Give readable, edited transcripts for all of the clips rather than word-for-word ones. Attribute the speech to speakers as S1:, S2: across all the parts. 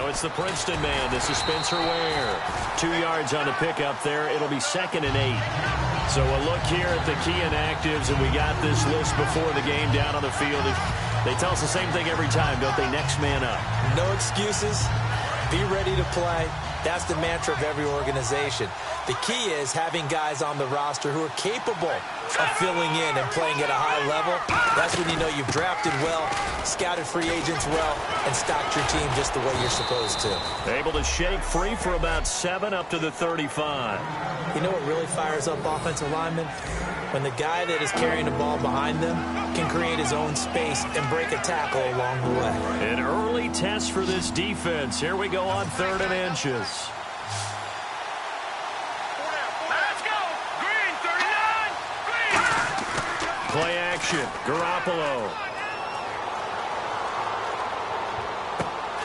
S1: Now it's the Princeton man. This is Spencer Ware. 2 yards on the pickup there. It'll be 2nd and 8. So a look here at the key inactives, and we got this list before the game down on the field. They tell us the same thing every time, don't they? Next man up.
S2: No excuses. Be ready to play. That's the mantra of every organization. The key is having guys on the roster who are capable of filling in and playing at a high level. That's when you know you've drafted well, scouted free agents well, and stocked your team just the way you're supposed to.
S1: Able to shake free for about 7 up to the 35.
S2: You know what really fires up offensive linemen? When the guy that is carrying the ball behind them can create his own space and break a tackle along the way.
S1: An early test for this defense. Here we go on 3rd and inches.
S3: Let's go! Green, 39! Green!
S1: Play action. Garoppolo.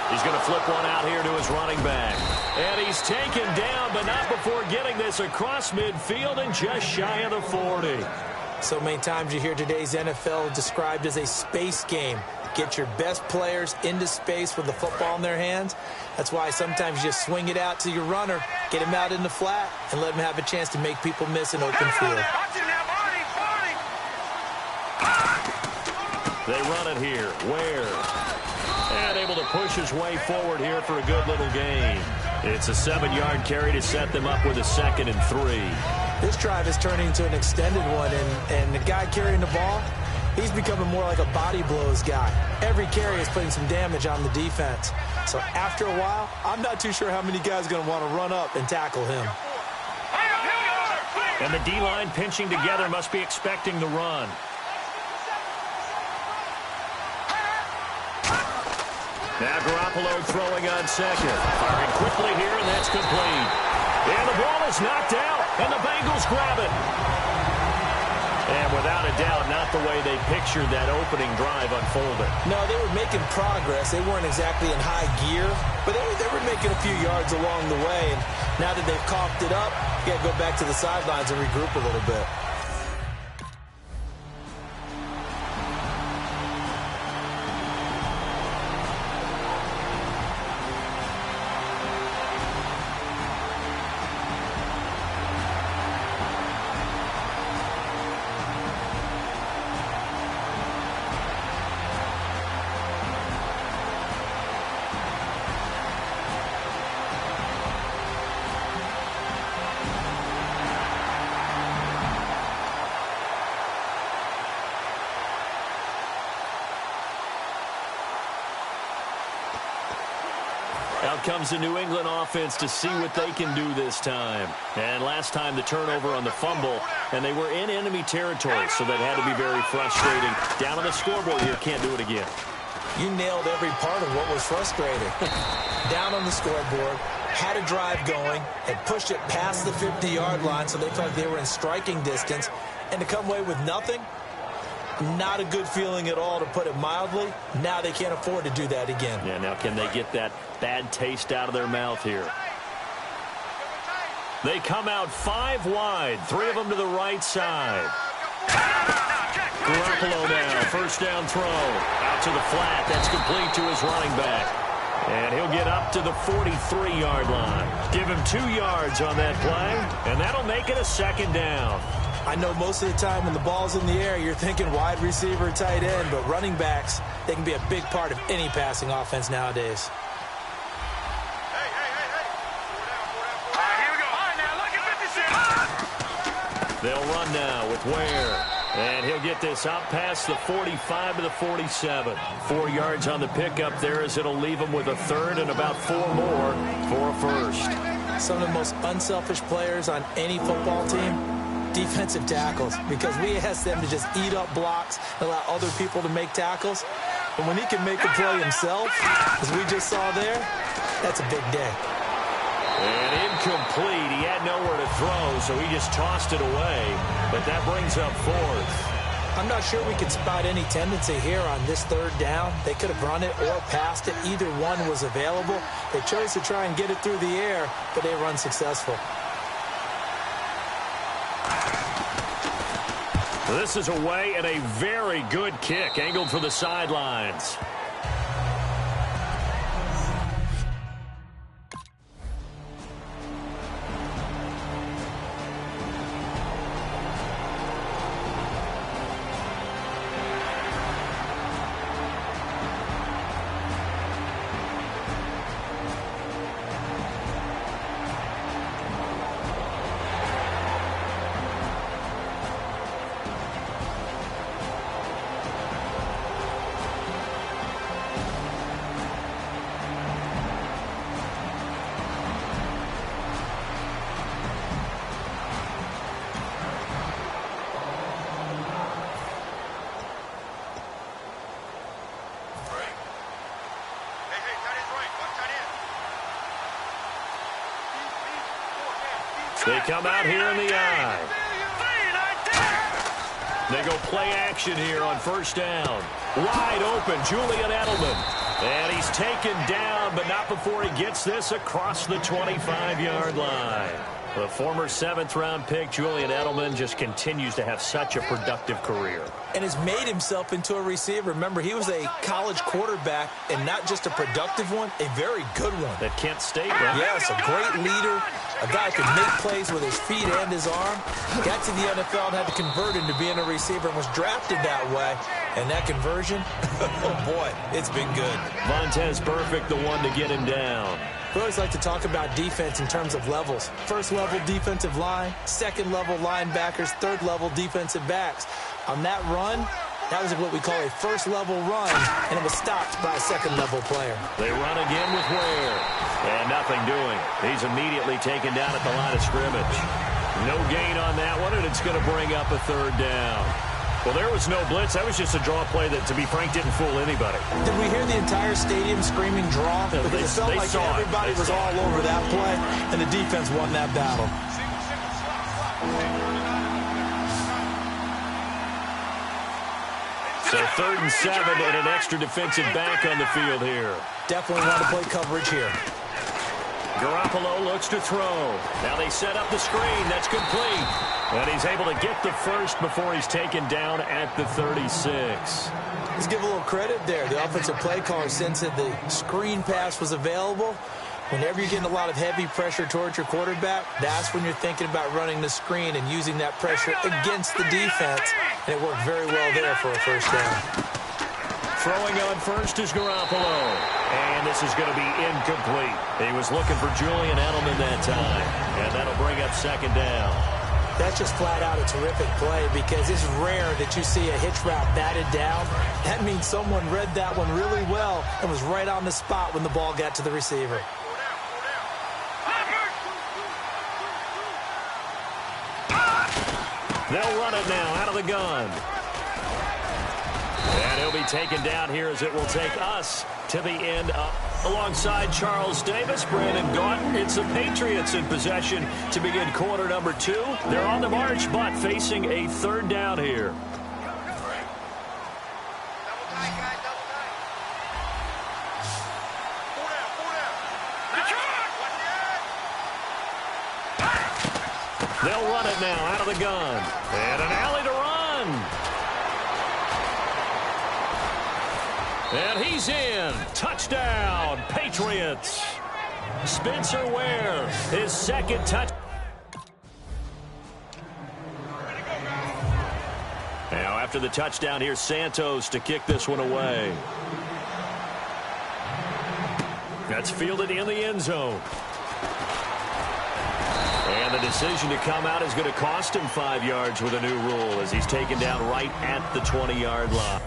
S1: He's going to flip one out here to his running back. And he's taken down, but not before getting this across midfield and just shy of the 40.
S2: So many times you hear today's NFL described as a space game. Get your best players into space with the football in their hands. That's why sometimes you just swing it out to your runner, get him out in the flat, and let him have a chance to make people miss an open field.
S1: They run it here. Ware. And able to push his way forward here for a good little gain. It's a 7-yard carry to set them up with a 2nd and 3.
S2: This drive is turning into an extended one, and the guy carrying the ball, he's becoming more like a body blows guy. Every carry is putting some damage on the defense. So after a while, I'm not too sure how many guys are going to want to run up and tackle him.
S1: And the D-line pinching together must be expecting the run. Now Garoppolo throwing on 2nd. Firing quickly here, and that's complete. And the ball is knocked out, and the Bengals grab it. And without a doubt, not the way they pictured that opening drive unfolding.
S2: No, they were making progress. They weren't exactly in high gear, but they were making a few yards along the way. And now that they've coughed it up, you got to go back to the sidelines and regroup a little bit.
S1: Out comes the New England offense to see what they can do this time. And last time the turnover on the fumble, and they were in enemy territory, so that had to be very frustrating. Down on the scoreboard here, can't do it again.
S2: You nailed every part of what was frustrating. Down on the scoreboard, had a drive going, had pushed it past the 50-yard line, so they felt like they were in striking distance, and to come away with nothing, not a good feeling at all, to put it mildly. Now they can't afford to do that again.
S1: Yeah, now can they get that bad taste out of their mouth here? They come out 5 wide, 3 of them to the right side. Garoppolo now, first down throw. Out to the flat, that's complete to his running back. And he'll get up to the 43-yard line. Give him 2 yards on that play, and that'll make it a 2nd down.
S2: I know most of the time when the ball's in the air, you're thinking wide receiver, tight end, but running backs, they can be a big part of any passing offense nowadays.
S3: Here we go. All right, now look at 56.
S1: They'll run now with Ware. And he'll get this out past the 45 to the 47. 4 yards on the pickup there, as it'll leave him with a 3rd and about 4 more for a first.
S2: Some of the most unselfish players on any football team, defensive tackles, because we ask them to just eat up blocks and allow other people to make tackles. But when he can make a play himself, as we just saw there, that's a big day.
S1: And incomplete. He had nowhere to throw, so he just tossed it away. But that brings up 4th.
S2: I'm not sure we can spot any tendency here on this 3rd down. They could have run it or passed it. Either one was available. They chose to try and get it through the air, but they were unsuccessful.
S1: This is away, and a very good kick, angled for the sidelines. They come out here in the eye. They go play action here on first down. Wide open, Julian Edelman. And he's taken down, but not before he gets this across the 25-yard line. The former 7th-round pick, Julian Edelman, just continues to have such a productive career.
S2: And has made himself into a receiver. Remember, he was a college quarterback, and not just a productive one, a very good one.
S1: At Kent State, right?
S2: Yes, a great leader, a guy who could make plays with his feet and his arm. Got to the NFL and had to convert into being a receiver and was drafted that way. And that conversion, oh boy, it's been good.
S1: Vontez Burfict, the one to get him down.
S2: We always like to talk about defense in terms of levels. First-level defensive line, second-level linebackers, third-level defensive backs. On that run, that was what we call a first-level run, and it was stopped by a second-level player.
S1: They run again with Ware, and nothing doing. He's immediately taken down at the line of scrimmage. No gain on that one, and it's going to bring up a third down. Well, there was no blitz. That was just a draw play that, to be frank, didn't fool anybody. Did we hear the entire stadium screaming draw?
S2: Because it felt like everybody was all over that play, and the defense won that battle.
S1: So 3rd and 7 and an extra defensive back on the field here.
S2: Definitely want to play coverage here.
S1: Garoppolo looks to throw. Now they set up the screen. That's complete. And he's able to get the first before he's taken down at the 36.
S2: Let's give a little credit there. The offensive play caller sensed that the screen pass was available. Whenever you're getting a lot of heavy pressure towards your quarterback, that's when you're thinking about running the screen and using that pressure against the defense. And it worked very well there for a first down.
S1: Throwing on first is Garoppolo. And this is going to be incomplete. He was looking for Julian Edelman that time. And that'll bring up second down.
S2: That's just flat out a terrific play because it's rare that you see a hitch route batted down. That means someone read that one really well and was right on the spot when the ball got to the receiver.
S1: They'll run it now out of the gun. And he'll be taken down here as it will take us to the end up. Alongside Charles Davis, Brandon Gaudin, it's the Patriots in possession to begin quarter number 2. They're on the march, but facing a third down here. They'll run it now out of the gun. And an alley to run. And he's in. Touchdown, Patriots. Spencer Ware, his second touch. Now, after the touchdown, here's Santos to kick this one away. That's fielded in the end zone. And the decision to come out is going to cost him 5 yards with a new rule as he's taken down right at the 20-yard line.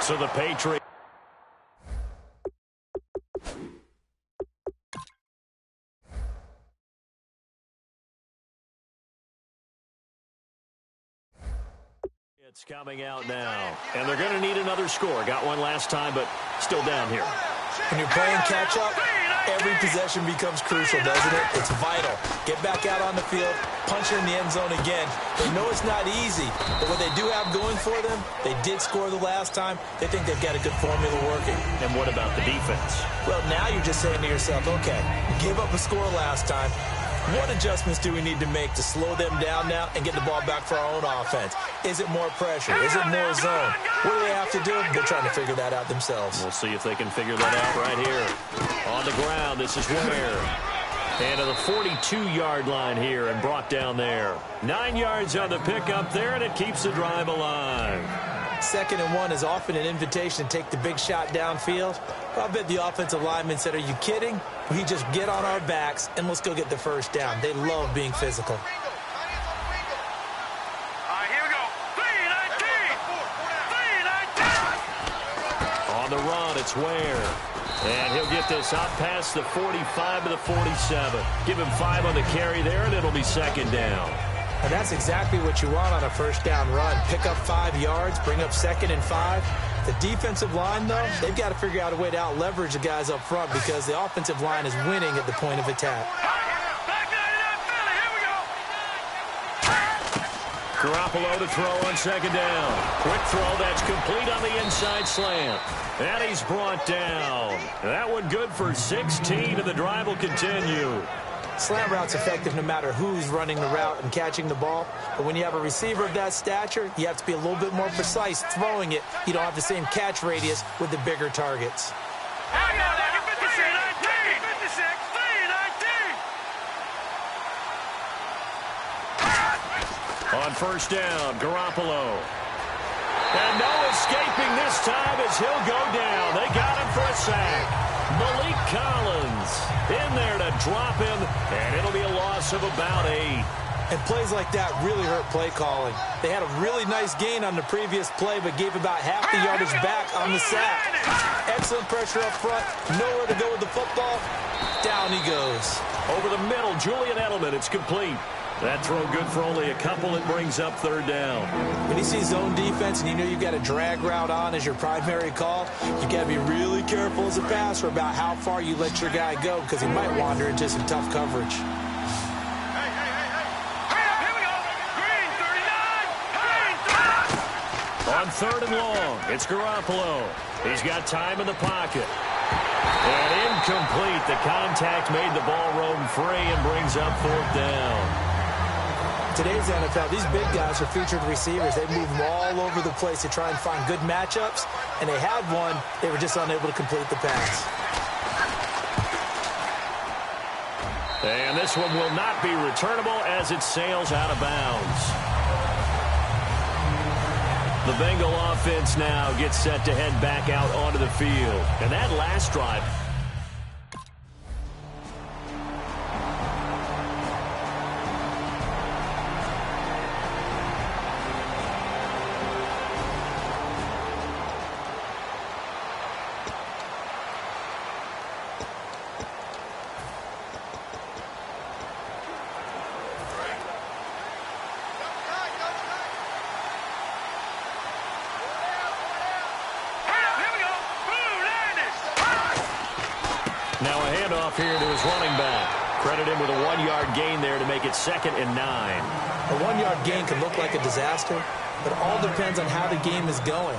S1: So the Patriots. It's coming out now. And they're going to need another score. Got one last time, but still down here.
S2: When you're playing catch-up, every possession becomes crucial, doesn't it? It's vital. Get back out on the field, punch her in the end zone again. They know it's not easy, but what they do have going for them, they did score the last time. They think they've got a good formula working.
S1: And what about the defense?
S2: Well, now you're just saying to yourself, okay, gave up a score last time. What adjustments do we need to make to slow them down now and get the ball back for our own offense? Is it more pressure? Is it more zone? What do they have to do? They're trying to figure that out themselves.
S1: We'll see if they can figure that out right here. On the ground, this is Ware. And to the 42-yard line here and brought down there. 9 yards on the pickup there, and it keeps the drive alive.
S2: 2nd and 1 is often an invitation to take the big shot downfield. I bet the offensive lineman said, are you kidding? We just get on our backs and let's go get the first down. They love being physical.
S3: All right, here we go. 3-19. 3-19.
S1: On the run, it's Ware. And he'll get this up past the 45 to the 47. Give him 5 on the carry there, and it'll be 2nd down.
S2: And that's exactly what you want on a first down run. Pick up 5 yards, bring up 2nd and 5. The defensive line, though, they've got to figure out a way to out-leverage the guys up front because the offensive line is winning at the point of attack.
S3: Back 99 Philly. Here we go.
S1: Garoppolo to throw on 2nd down. Quick throw, that's complete on the inside slant. And he's brought down. That one good for 16, and the drive will continue.
S2: Slant route's effective no matter who's running the route and catching the ball. But when you have a receiver of that stature, you have to be a little bit more precise throwing it. You don't have the same catch radius with the bigger targets.
S3: I got that. 56, 3-19.
S1: On first down, Garoppolo. And no escaping this time as he'll go down. They got him for a sack. Malik Collins in there to drop him, and it'll be a loss of about 8.
S2: And plays like that really hurt play calling. They had a really nice gain on the previous play, but gave about half the yardage back on the sack. Excellent pressure up front. Nowhere to go with the football. Down he goes.
S1: Over the middle, Julian Edelman. It's complete. That throw good for only a couple. It brings up 3rd down.
S2: When you see zone defense and you know you've got a drag route on as your primary call, you got to be really careful as a passer about how far you let your guy go because he might wander into some tough coverage.
S3: Here we go. Green 39.
S1: On 3rd and long, it's Garoppolo. He's got time in the pocket. And incomplete. The contact made the ball roam free and brings up 4th down.
S2: Today's NFL, these big guys are featured receivers. They move them all over the place to try and find good matchups, and they had one. They were just unable to complete the pass.
S1: And this one will not be returnable as it sails out of bounds. The Bengal offense now gets set to head back out onto the field. And that last drive... Now a handoff here to his running back. Credit him with a 1-yard gain there to make it 2nd and 9.
S2: A 1-yard gain can look like a disaster, but it all depends on how the game is going.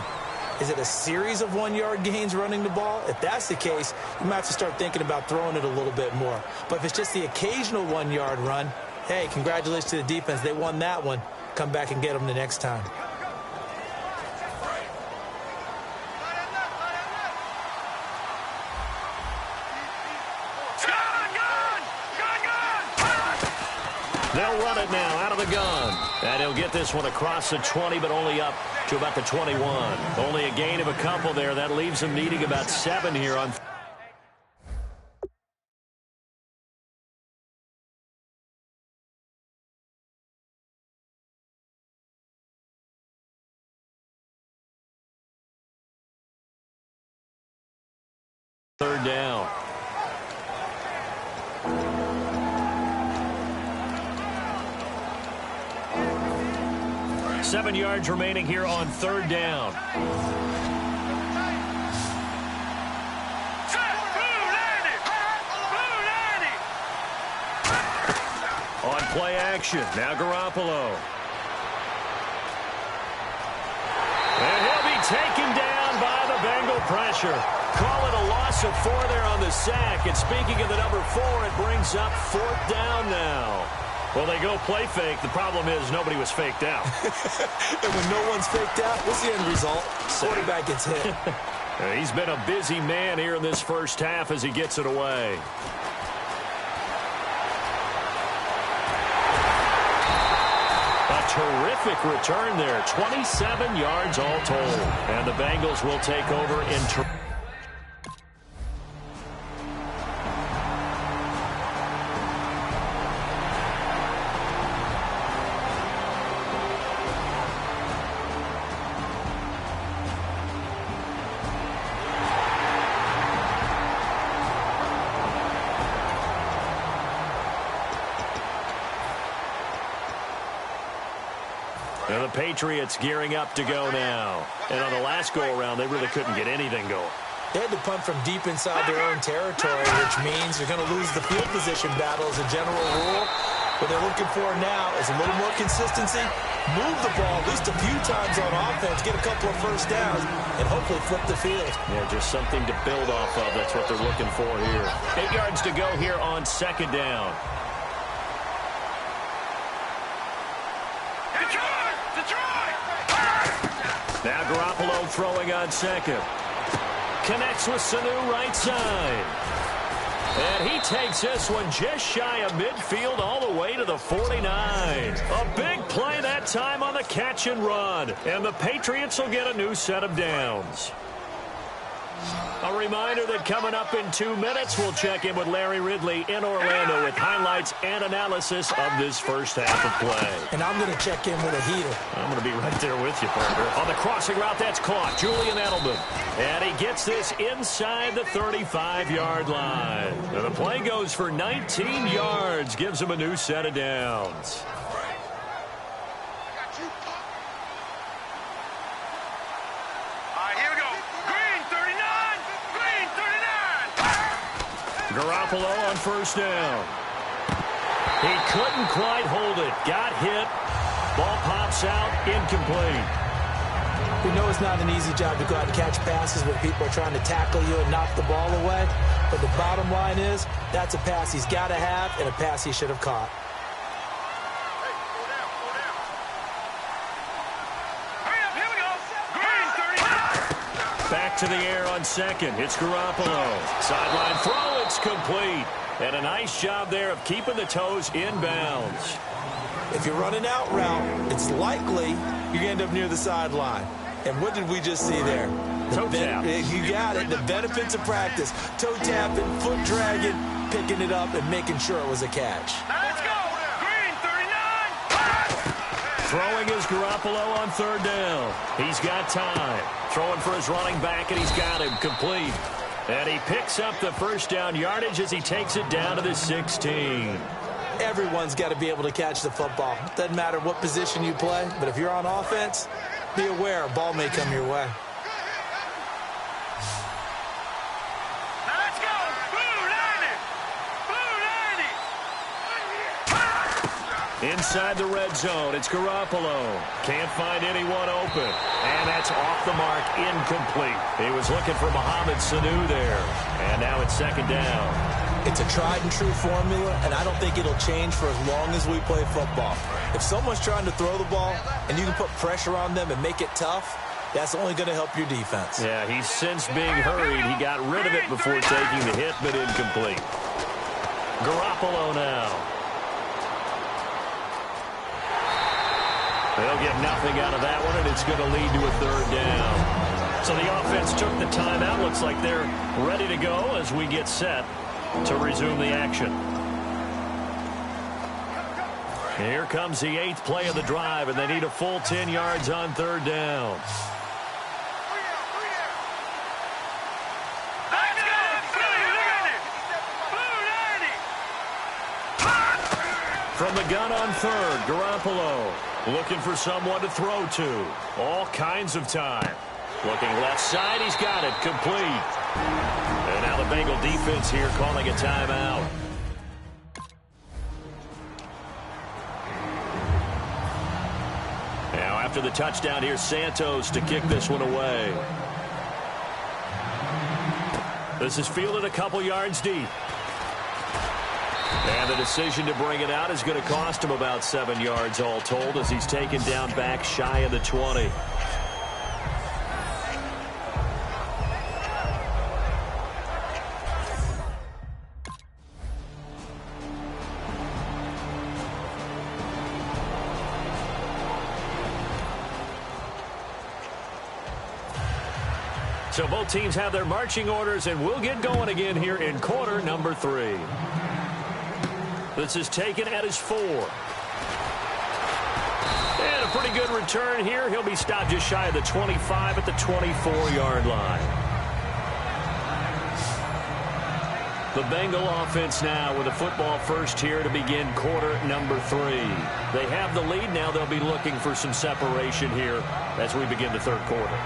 S2: Is it a series of 1-yard gains running the ball? If that's the case, you might have to start thinking about throwing it a little bit more. But if it's just the occasional 1-yard run, hey, congratulations to the defense. They won that one. Come back and get them the next time.
S1: They'll run it now out of the gun. And he'll get this one across the 20, but only up to about the 21. Only a gain of a couple there. That leaves him needing about 7 here on... Third down. Seven yards remaining here on third down. On play action, now Garoppolo. And he'll be taken down by the Bengal pressure. Call it a loss of 4 there on the sack. And speaking of the number 4, it brings up 4th down now. Well, they go play fake. The problem is nobody was faked out.
S2: And when no one's faked out, what's the end result? Quarterback gets hit.
S1: He's been a busy man here in this first half as he gets it away. terrific return there. 27 yards all told. And the Bengals will take over in And the Patriots gearing up to go now. And on the last go-around, they really couldn't get anything going.
S2: They had to punt from deep inside their own territory, which means you're going to lose the field position battle as a general rule. What they're looking for now is a little more consistency, move the ball at least a few times on offense, get a couple of first downs, and hopefully flip the field.
S1: Yeah, just something to build off of. That's what they're looking for here. 8 yards to go here on second down. Now Garoppolo throwing on second. Connects with Sanu right side. And he takes this one just shy of midfield all the way to the 49. A big play that time on the catch and run. And the Patriots will get a new set of downs. A reminder that coming up in 2 minutes, we'll check in with Larry Ridley in Orlando with highlights and analysis of this first half of play.
S2: And I'm going to check in with a heater.
S1: I'm going to be right there with you, partner. On the crossing route, that's caught. Julian Edelman. And he gets this inside the 35-yard line. And the play goes for 19 yards. Gives him a new set of downs. Garoppolo on first down. He couldn't quite hold it. Got hit. Ball pops out. Incomplete.
S2: We know it's not an easy job to go out and catch passes when people are trying to tackle you and knock the ball away. But the bottom line is, that's a pass he's got to have and a pass he should have caught.
S1: Back to the air on second. It's Garoppolo. Sideline throw. It's complete. And a nice job there of keeping the toes in bounds.
S2: If you're running out route, it's likely you're going to end up near the sideline. And what did we just see there?
S1: Toe tap.
S2: You got it. The benefits of practice. Toe tapping, foot dragging, picking it up, and making sure it was a catch.
S3: Let's go. Green, 39.
S1: Throwing is Garoppolo on third down. He's got time. Throwing for his running back, and he's got him complete. And he picks up the first down yardage as he takes it down to the 16.
S2: Everyone's got to be able to catch the football. Doesn't matter what position you play, but if you're on offense, be aware a ball may come your way.
S3: Now let's go. Blue 90. Blue 90.
S1: Inside the red zone, it's Garoppolo. Can't find anyone open. And that's off the mark, incomplete. He was looking for Mohamed Sanu there. And now it's second down.
S2: It's a tried-and-true formula, and I don't think it'll change for as long as we play football. If someone's trying to throw the ball and you can put pressure on them and make it tough, that's only going to help your defense.
S1: Yeah, he's since being hurried. He got rid of it before taking the hit, but incomplete. Garoppolo now. They'll get nothing out of that one, and it's going to lead to a third down. So the offense took the timeout. Looks like they're ready to go as we get set to resume the action. Here comes the 8th play of the drive, and they need a full 10 yards on third down. From the gun on third, Garoppolo looking for someone to throw to. All kinds of time. Looking left side, he's got it, complete. And now the Bengal defense here calling a timeout. Now after the touchdown, here's Santos to kick this one away. This is fielded a couple yards deep. And the decision to bring it out is going to cost him about 7 yards all told as he's taken down back shy of the 20. So both teams have their marching orders, and we'll get going again here in quarter number 3. This is taken at his 4. And a pretty good return here. He'll be stopped just shy of the 25 at the 24-yard line. The Bengal offense now with a football first here to begin quarter number 3. They have the lead. Now they'll be looking for some separation here as we begin the third quarter.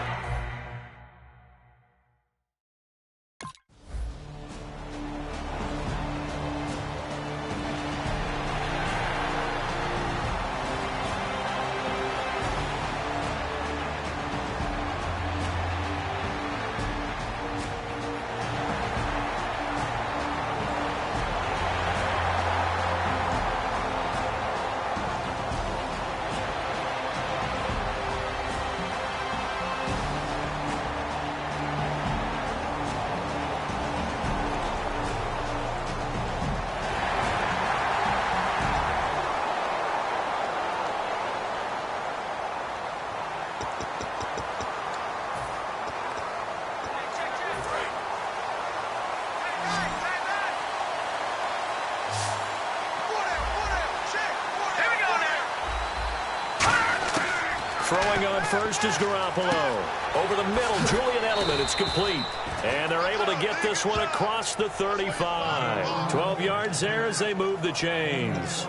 S1: Throwing on first is Garoppolo. Over the middle, Julian Edelman. It's complete. And they're able to get this one across the 35. 12 yards there as they move the chains.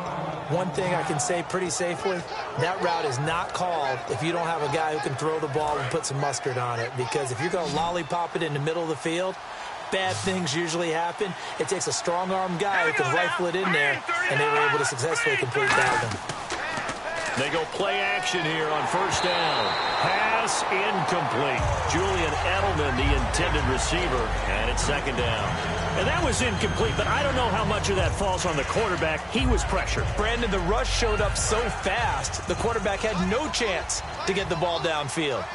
S2: One thing I can say pretty safely, that route is not called if you don't have a guy who can throw the ball and put some mustard on it. Because if you're going to lollipop it in the middle of the field, bad things usually happen. It takes a strong-arm guy who can rifle it in there, and they were able to successfully complete that one.
S1: They go play action here on first down. Pass incomplete. Julian Edelman, the intended receiver, and it's second down. And that was incomplete, but I don't know how much of that falls on the quarterback. He was pressured.
S2: Brandon, the rush showed up so fast, the quarterback had no chance to get the ball downfield.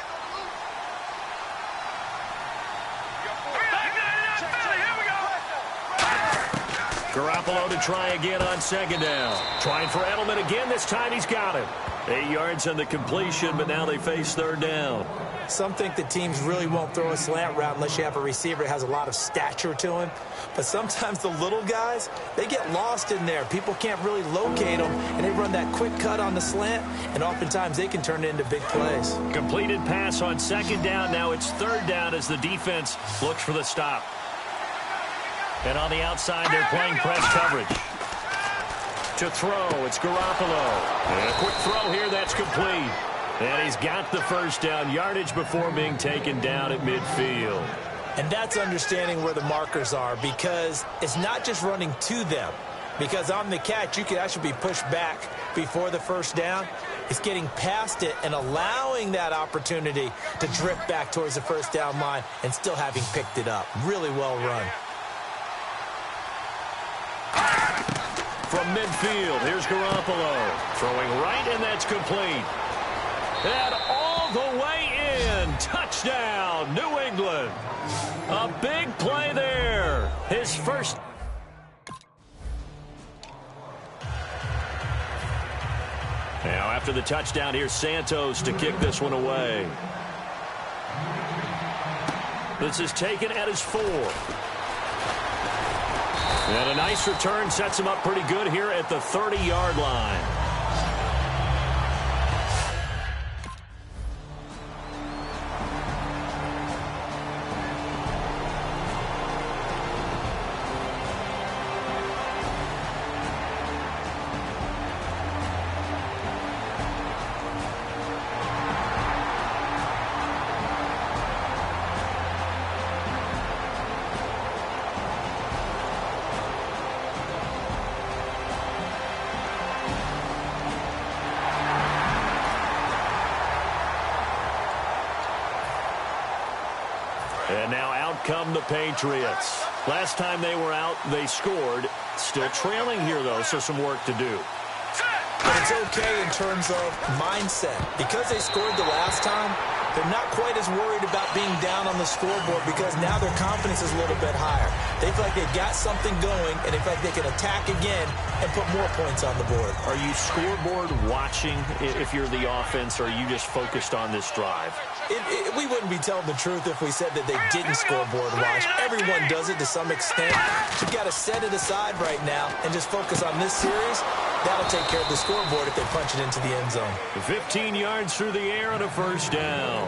S1: Garoppolo to try again on second down. Trying for Edelman again. This time he's got him. 8 yards on the completion, but now they face third down.
S2: Some think the teams really won't throw a slant route unless you have a receiver that has a lot of stature to him. But sometimes the little guys, they get lost in there. People can't really locate them, and they run that quick cut on the slant, and oftentimes they can turn it into big plays.
S1: Completed pass on second down. Now it's third down as the defense looks for the stop. And on the outside, they're playing press coverage. To throw, it's Garoppolo. And a quick throw here, that's complete. And he's got the first down, yardage before being taken down at midfield.
S2: And that's understanding where the markers are, because it's not just running to them. Because on the catch, you could actually be pushed back before the first down. It's getting past it and allowing that opportunity to drift back towards the first down line and still having picked it up. Really well run.
S1: From midfield, here's Garoppolo. Throwing right, and that's complete. And all the way in. Touchdown, New England. A big play there. His first. Now, after the touchdown, here's Santos to kick this one away. This is taken at his 4. And a nice return sets him up pretty good here at the 30-yard line. And now out come the Patriots. Last time they were out, they scored. Still trailing here, though, so some work to do.
S2: But it's okay in terms of mindset. Because they scored the last time, They're not quite as worried about being down on the scoreboard because now their confidence is a little bit higher. They feel like they've got something going, and they feel like they can attack again and put more points on the board.
S1: Are you scoreboard watching if you're the offense, or are you just focused on this drive?
S2: We wouldn't be telling the truth if we said that they didn't scoreboard watch. Everyone does it to some extent. You've got to set it aside right now and just focus on this series. That'll take care of the scoreboard if they punch it into the end zone.
S1: 15 yards through the air on a first down.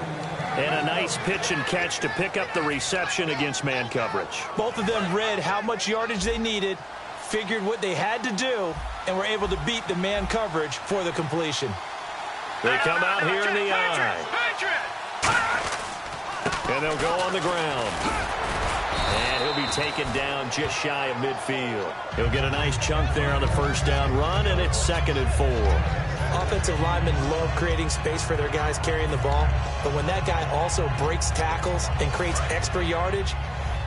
S1: And a nice pitch and catch to pick up the reception against man coverage.
S2: Both of them read how much yardage they needed, figured what they had to do, and were able to beat the man coverage for the completion.
S1: They come out here in the eye. And they'll go on the ground. And he'll be taken down just shy of midfield. He'll get a nice chunk there on the first down run, and it's 2nd and 4.
S2: Offensive linemen love creating space for their guys carrying the ball, but when that guy also breaks tackles and creates extra yardage,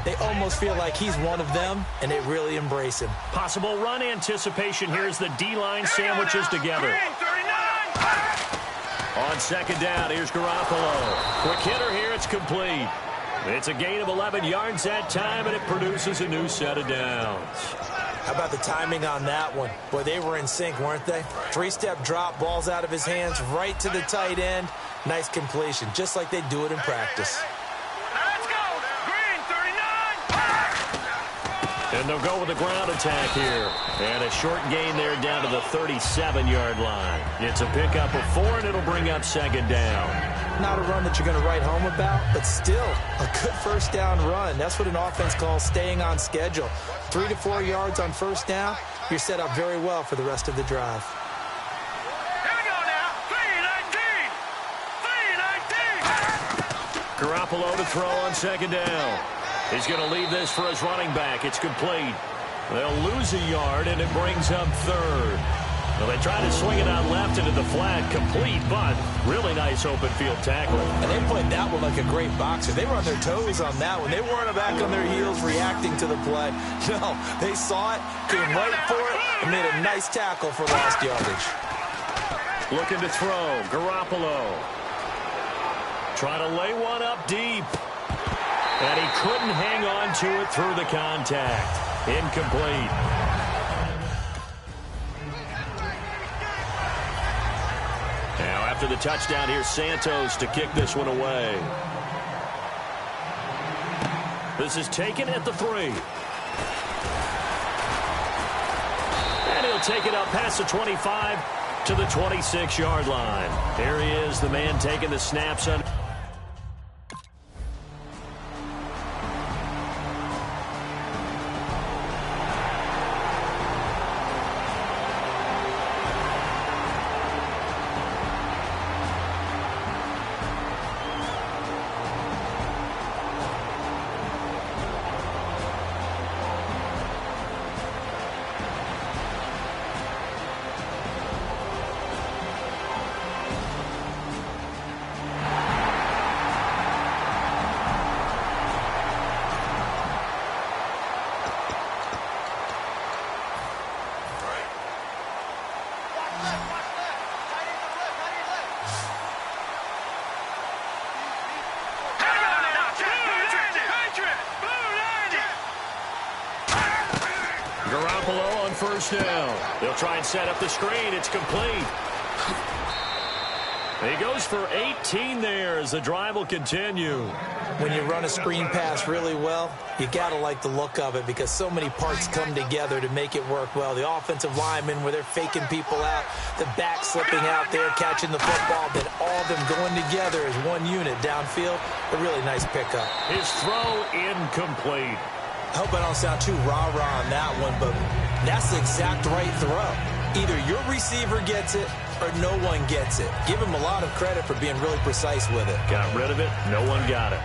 S2: they almost feel like he's one of them, and they really embrace him.
S1: Possible run anticipation here as the D-line sandwiches together. On 2nd down, here's Garoppolo. Quick hitter here, it's complete. It's a gain of 11 yards that time, and it produces a new set of downs.
S2: How about the timing on that one? Boy, they were in sync, weren't they? 3-step drop, balls out of his hands, right to the tight end. Nice completion, just like they do it in practice.
S3: Let's go! Green, 39!
S1: And they'll go with a ground attack here. And a short gain there down to the 37-yard line. It's a pickup of 4, and it'll bring up 2nd down.
S2: Not a run that you're going to write home about, but still a good first down run. That's what an offense calls staying on schedule. 3 to 4 yards on first down, you're set up very well for the rest of the drive.
S3: Here we go now. 3-19! 3-19!
S1: Garoppolo to throw on 2nd down. He's going to leave this for his running back. It's complete. They'll lose a yard, and it brings up 3rd. Well, they try to swing it out left into the flat, complete, but really nice open field tackle.
S2: And they played that one like a great boxer. They were on their toes on that one. They weren't back on their heels reacting to the play. No, they saw it, came right for it, and made a nice tackle for lost yardage.
S1: Looking to throw, Garoppolo. Trying to lay one up deep. And he couldn't hang on to it through the contact. Incomplete. Now after the touchdown, here's Santos to kick this one away. This is taken at the 3. And he'll take it up past the 25 to the 26-yard line. There he is, the man taking the snaps on. Garoppolo on first down. They'll try and set up the screen. It's complete. He goes for 18 there as the drive will continue.
S2: When you run a screen pass really well, you got to like the look of it because so many parts come together to make it work well. The offensive linemen where they're faking people out, the back slipping out there, catching the football, then all of them going together as one unit downfield. A really nice pickup.
S1: His throw incomplete.
S2: I hope I don't sound too rah-rah on that one, but that's the exact right throw. Either your receiver gets it or no one gets it. Give him a lot of credit for being really precise with it.
S1: Got rid of it. No one got it.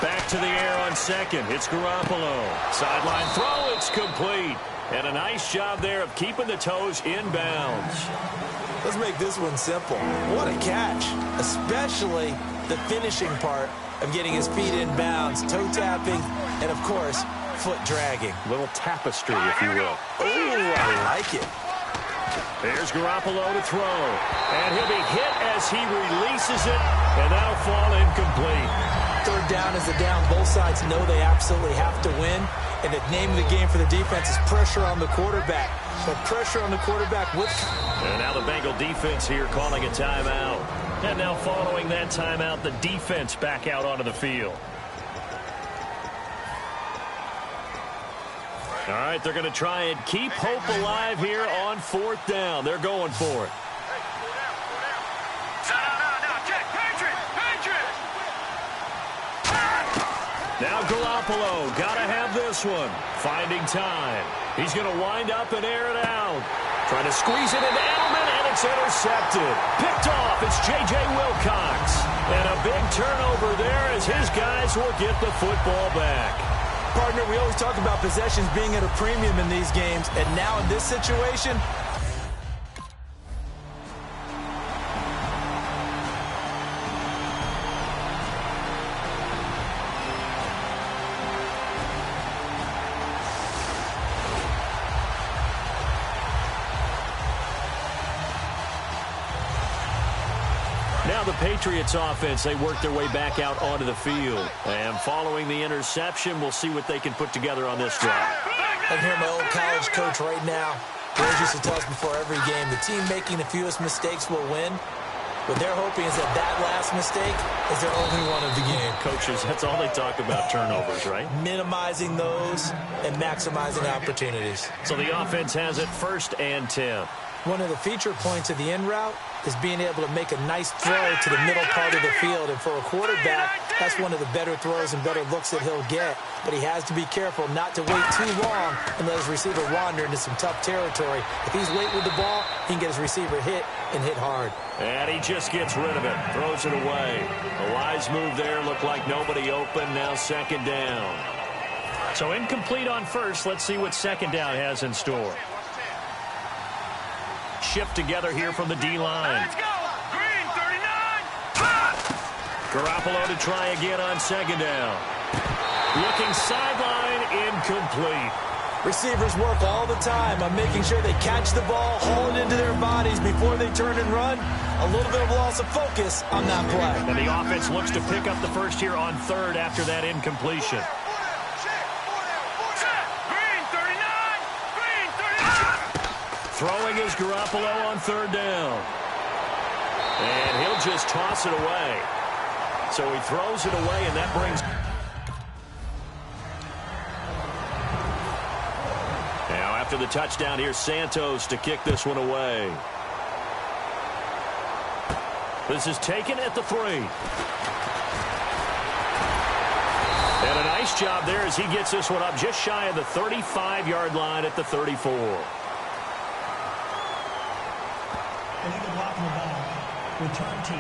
S1: Back back to the air on second. It's Garoppolo. Sideline throw. It's complete. And a nice job there of keeping the toes in bounds.
S2: Let's make this one simple. What a catch, especially the finishing part of getting his feet in bounds, toe tapping, and, of course, foot dragging.
S1: Little tapestry, if you will.
S2: Oh, I like it.
S1: There's Garoppolo to throw. And he'll be hit as he releases it, and that'll fall incomplete.
S2: Third down is a down. Both sides know they absolutely have to win. And the name of the game for the defense is pressure on the quarterback. But pressure on the quarterback with...
S1: And now the Bengal defense here calling a timeout. And now following that timeout, the defense back out onto the field. All right, they're going to try and keep hope alive here on fourth down. They're going for it. Now Garoppolo, got to have this one. Finding time. He's going to wind up and air it out. Trying to squeeze it into Edelman, and it's intercepted. Picked off, it's J.J. Wilcox. And a big turnover there as his guys will get the football back.
S2: Partner, we always talk about possessions being at a premium in these games, and now in this situation...
S1: Now the Patriots offense, they work their way back out onto the field. And following the interception, we'll see what they can put together on this drive.
S2: I can hear my old college coach right now. He always used to tell us before every game, the team making the fewest mistakes will win. What they're hoping is that last mistake is their only one of the game.
S1: Coaches, that's all they talk about, turnovers, right?
S2: Minimizing those and maximizing opportunities.
S1: So the offense has it 1st and 10.
S2: One of the feature points of the in route is being able to make a nice throw to the middle part of the field. And for a quarterback, that's one of the better throws and better looks that he'll get. But he has to be careful not to wait too long and let his receiver wander into some tough territory. If he's late with the ball, he can get his receiver hit and hit hard.
S1: And he just gets rid of it, throws it away. A wise move there, looked like nobody open, now 2nd down. So incomplete on first. Let's see what 2nd down has in store. Shift together here from the D-line.
S3: Let's go! Green, 39!
S1: Garoppolo to try again on 2nd down. Looking sideline, incomplete.
S2: Receivers work all the time on making sure they catch the ball, haul it into their bodies before they turn and run. A little bit of loss of focus on that play.
S1: And the offense looks to pick up the first here on 3rd after that incompletion. Throwing is Garoppolo on 3rd down. And he'll just toss it away. So he throws it away, and that brings... Now after the touchdown, here's Santos to kick this one away. This is taken at the 3. And a nice job there as he gets this one up just shy of the 35-yard line at the 34.
S4: Illegal blocking the ball. Return team.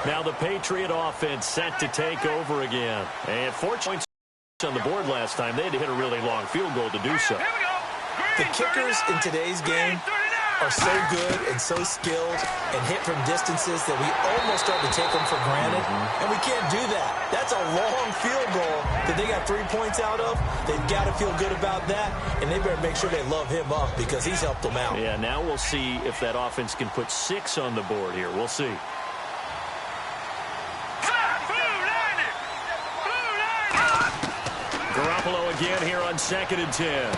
S1: Now the Patriot offense set to take over again. And 4 points on the board last time. They had to hit a really long field goal to do so.
S2: The kickers in today's game are so good and so skilled and hit from distances that we almost start to take them for granted. And we can't do that. That's a long field goal that they got 3 points out of. They've got to feel good about that, and they better make sure they love him up because he's helped them out.
S1: Yeah, now we'll see if that offense can put 6 on the board here. We'll see. Garoppolo again here on 2nd and 10.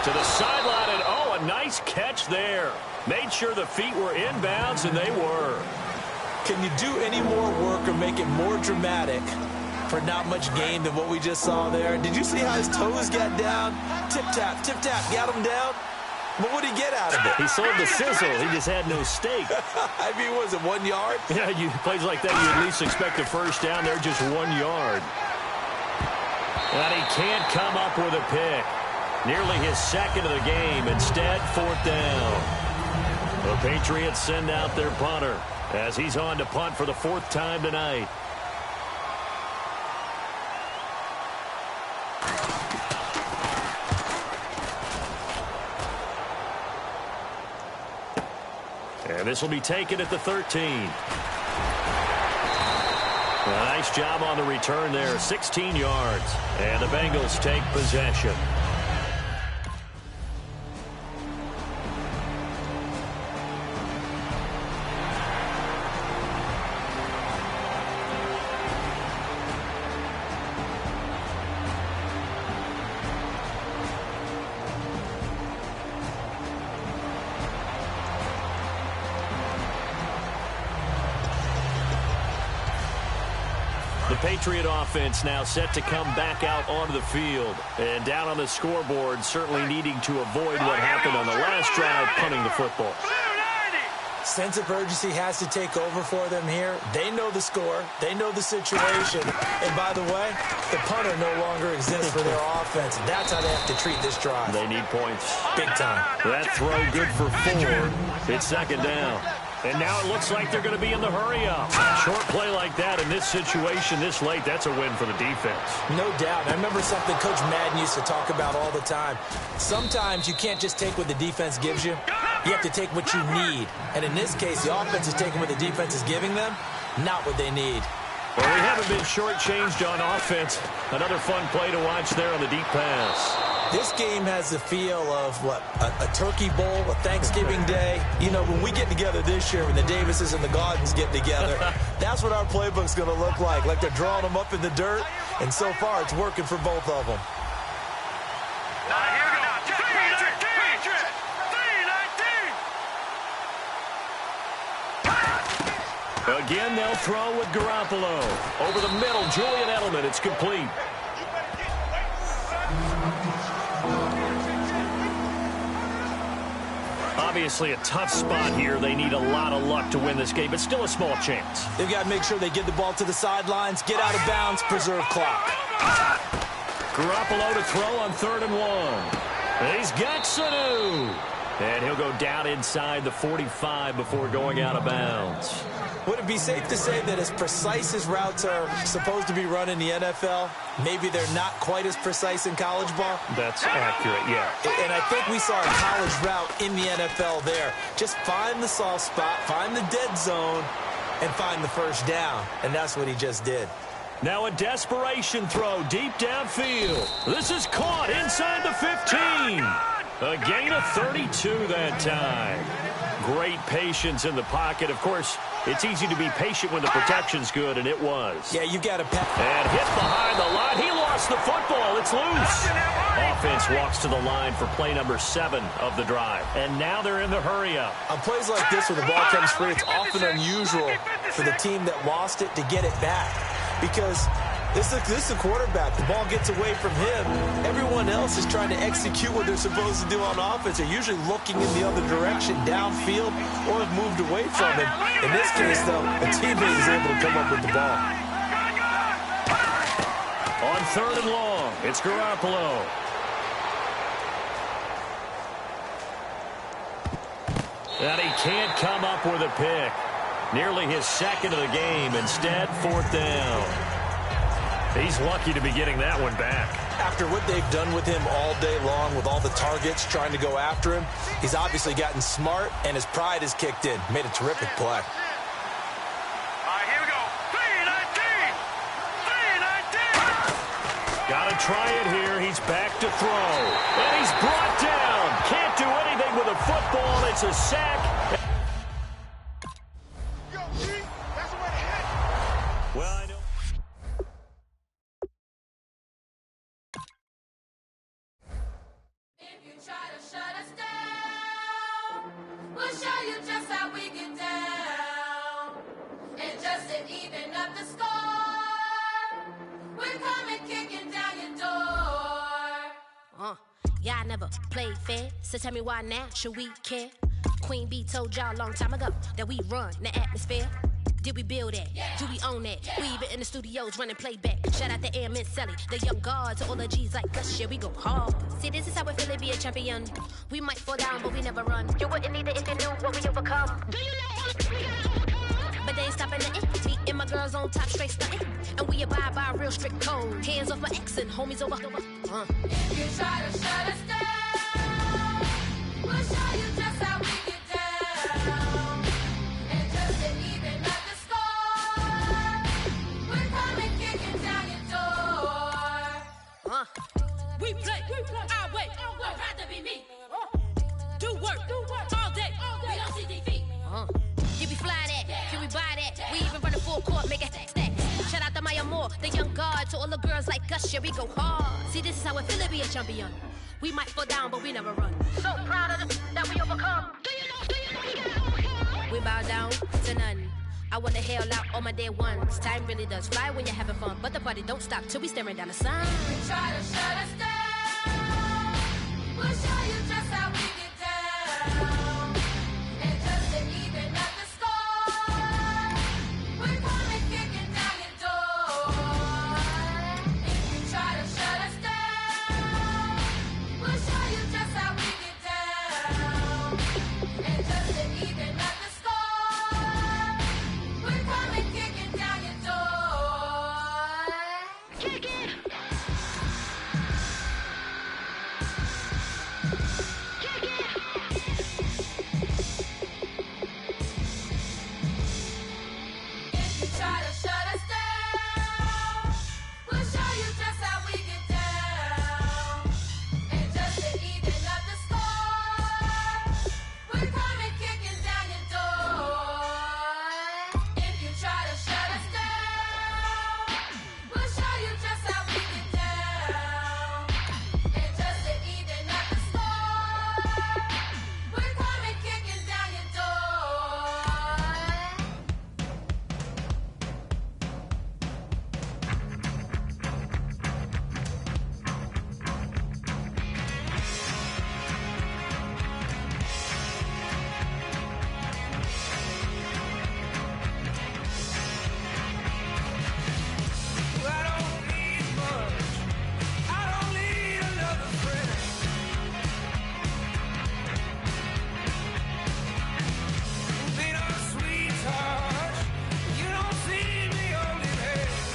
S1: To the sideline, and oh, a nice catch there. Made sure the feet were inbounds, and they were.
S2: Can you do any more work or make it more dramatic for not much gain than what we just saw there? Did you see how his toes got down? Tip-tap, got him down. But what did he get out of it?
S1: He sold the sizzle. He just had no steak.
S2: I mean, was it 1 yard?
S1: Yeah, plays like that, you at least expect a first down. They're just 1 yard. And he can't come up with a pick. Nearly his second of the game. Instead, 4th down. The Patriots send out their punter as he's on to punt for the 4th time tonight. And this will be taken at the 13. A nice job on the return there, 16 yards. And the Bengals take possession. The Patriot offense now set to come back out onto the field. And down on the scoreboard, certainly needing to avoid what happened on the last drive, punting the football.
S2: Sense of urgency has to take over for them here. They know the score. They know the situation. And by the way, the punter no longer exists for their offense. That's how they have to treat this drive.
S1: They need points.
S2: Big time.
S1: That throw good for 4. It's 2nd down. And now it looks like they're going to be in the hurry-up. Short play like that in this situation this late, that's a win for the defense.
S2: No doubt. I remember something Coach Madden used to talk about all the time. Sometimes you can't just take what the defense gives you. You have to take what you need. And in this case, the offense is taking what the defense is giving them, not what they need.
S1: Well, we haven't been shortchanged on offense. Another fun play to watch there on the deep pass.
S2: This game has the feel of, what, a turkey bowl, a Thanksgiving day. You know, when we get together this year, when the Davises and the Gardens get together, that's what our playbook's going to look like. Like they're drawing them up in the dirt, and so far it's working for both of them.
S3: Now, here we go.
S1: Again, they'll throw with Garoppolo. Over the middle, Julian Edelman. It's complete. Obviously a tough spot here. They need a lot of luck to win this game, but still a small chance.
S2: They've got to make sure they get the ball to the sidelines, get out of bounds, preserve clock.
S1: Garoppolo to throw on 3rd and 1. He's got Sanu. And he'll go down inside the 45 before going out of bounds.
S2: Would it be safe to say that as precise as routes are supposed to be run in the NFL, maybe they're not quite as precise in college ball?
S1: That's accurate, yeah.
S2: And I think we saw a college route in the NFL there. Just find the soft spot, find the dead zone, and find the first down. And that's what he just did.
S1: Now a desperation throw deep downfield. This is caught inside the 15. A gain of 32 that time. Great patience in the pocket. Of course, it's easy to be patient when the protection's good, and it was.
S2: Yeah, you've got to...
S1: And hit behind the line. He lost the football. It's loose. Offense walks to the line for play number 7 of the drive. And now they're in the hurry-up.
S2: On plays like this where the ball comes free, it's often unusual for the team that lost it to get it back. Because this is a quarterback. The ball gets away from him. Everyone else is trying to execute what they're supposed to do on offense. They're usually looking in the other direction, downfield, or have moved away from him. In this case, though, a teammate is able to come up with the ball.
S1: On 3rd and long, it's Garoppolo. And he can't come up with a pick. Nearly his second of the game. Instead, 4th down. He's lucky to be getting that one back.
S2: After what they've done with him all day long, with all the targets trying to go after him, he's obviously gotten smart, and his pride has kicked in. Made a terrific play.
S3: All right, here we go. 3-19.
S1: Got to try it here. He's back to throw. And he's brought down. Can't do anything with a football. It's a sack. Well, I know.
S5: If you try to shut us down, we'll show you just how we get down. And just to even up the score, we're coming kicking down your door.
S6: Yeah, I never played fair, so tell me why now should we care? Queen B told y'all a long time ago that we run the atmosphere. Did we build that? Yeah. Do we own that? Yeah. We even in the studios running playback. Shout out to Airman Sally, the young guard, to all the G's like us. Yeah, we go hard. See, this is how we feel to be a champion. We might fall down, but we never run. You wouldn't need it if you knew what we overcome. Do you know all we gotta overcome? But they ain't stopping nothing. Me and my girls on top, straight stunting. And we abide by a real strict code. Hands off my ex and homies over.
S5: If you try to shut us down, we'll show you just how we get down. And just to even up the score, we're coming kicking down your door.
S6: We play our way.
S5: I'd rather be me.
S6: Do work all day.
S5: We don't see defeat.
S6: Can we fly that? Can we buy that? We even run a full court, make it stack. Shout out to Maya Moore, the young guard, to all the girls like us. Yeah, we go hard. See, this is how it feel to be a champion. We might fall down, but we never run. So proud of that we overcome. Do you know we gotta overcome? We bow down to none. I wanna hail out all my day ones. Time really does fly when you're having fun, but the party don't stop till we staring down the sun.
S5: You try to shut us down, we'll show you just how we get down. And just to even up the score, we're coming kicking down your door. If you try to shut us down, we'll show you just how we get down. And just to even up the score, we're coming kicking down your door. Kick it! If you try to shut us down, we'll show you just how we get down. And just to even up the score, we're coming kicking down your door. If you try to shut us down, we'll show you just how we get down. And just to even up the score, we're coming kicking down your door.
S3: I don't need much. I don't need another friend. Been a sweetheart. You don't see me holding hands.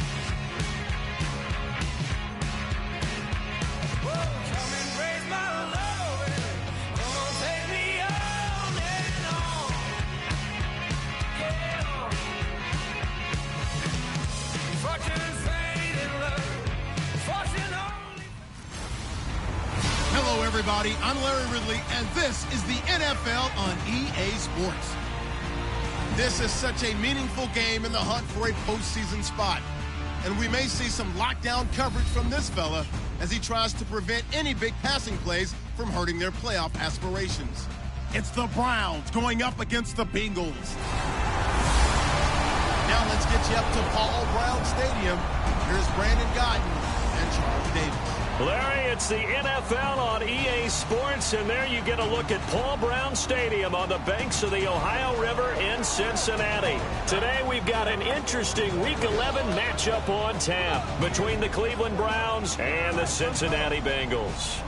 S3: Oh, come and raise my love. Come on, take me on and on. Yeah. Fortune's fading low. Fortune only.
S7: Hello, everybody. I'm Larry Ridley, and this is the NFL on EA Sports. This is such a meaningful game in the hunt for a postseason spot. And we may see some lockdown coverage from this fella as he tries to prevent any big passing plays from hurting their playoff aspirations. It's the Browns going up against the Bengals. Now let's get you up to Paul Brown Stadium. Here's Brandon Guyton and Charles Davis.
S1: Larry, it's the NFL on EA Sports, and there you get a look at Paul Brown Stadium on the banks of the Ohio River in Cincinnati. Today we've got an interesting Week 11 matchup on tap between the Cleveland Browns and the Cincinnati Bengals.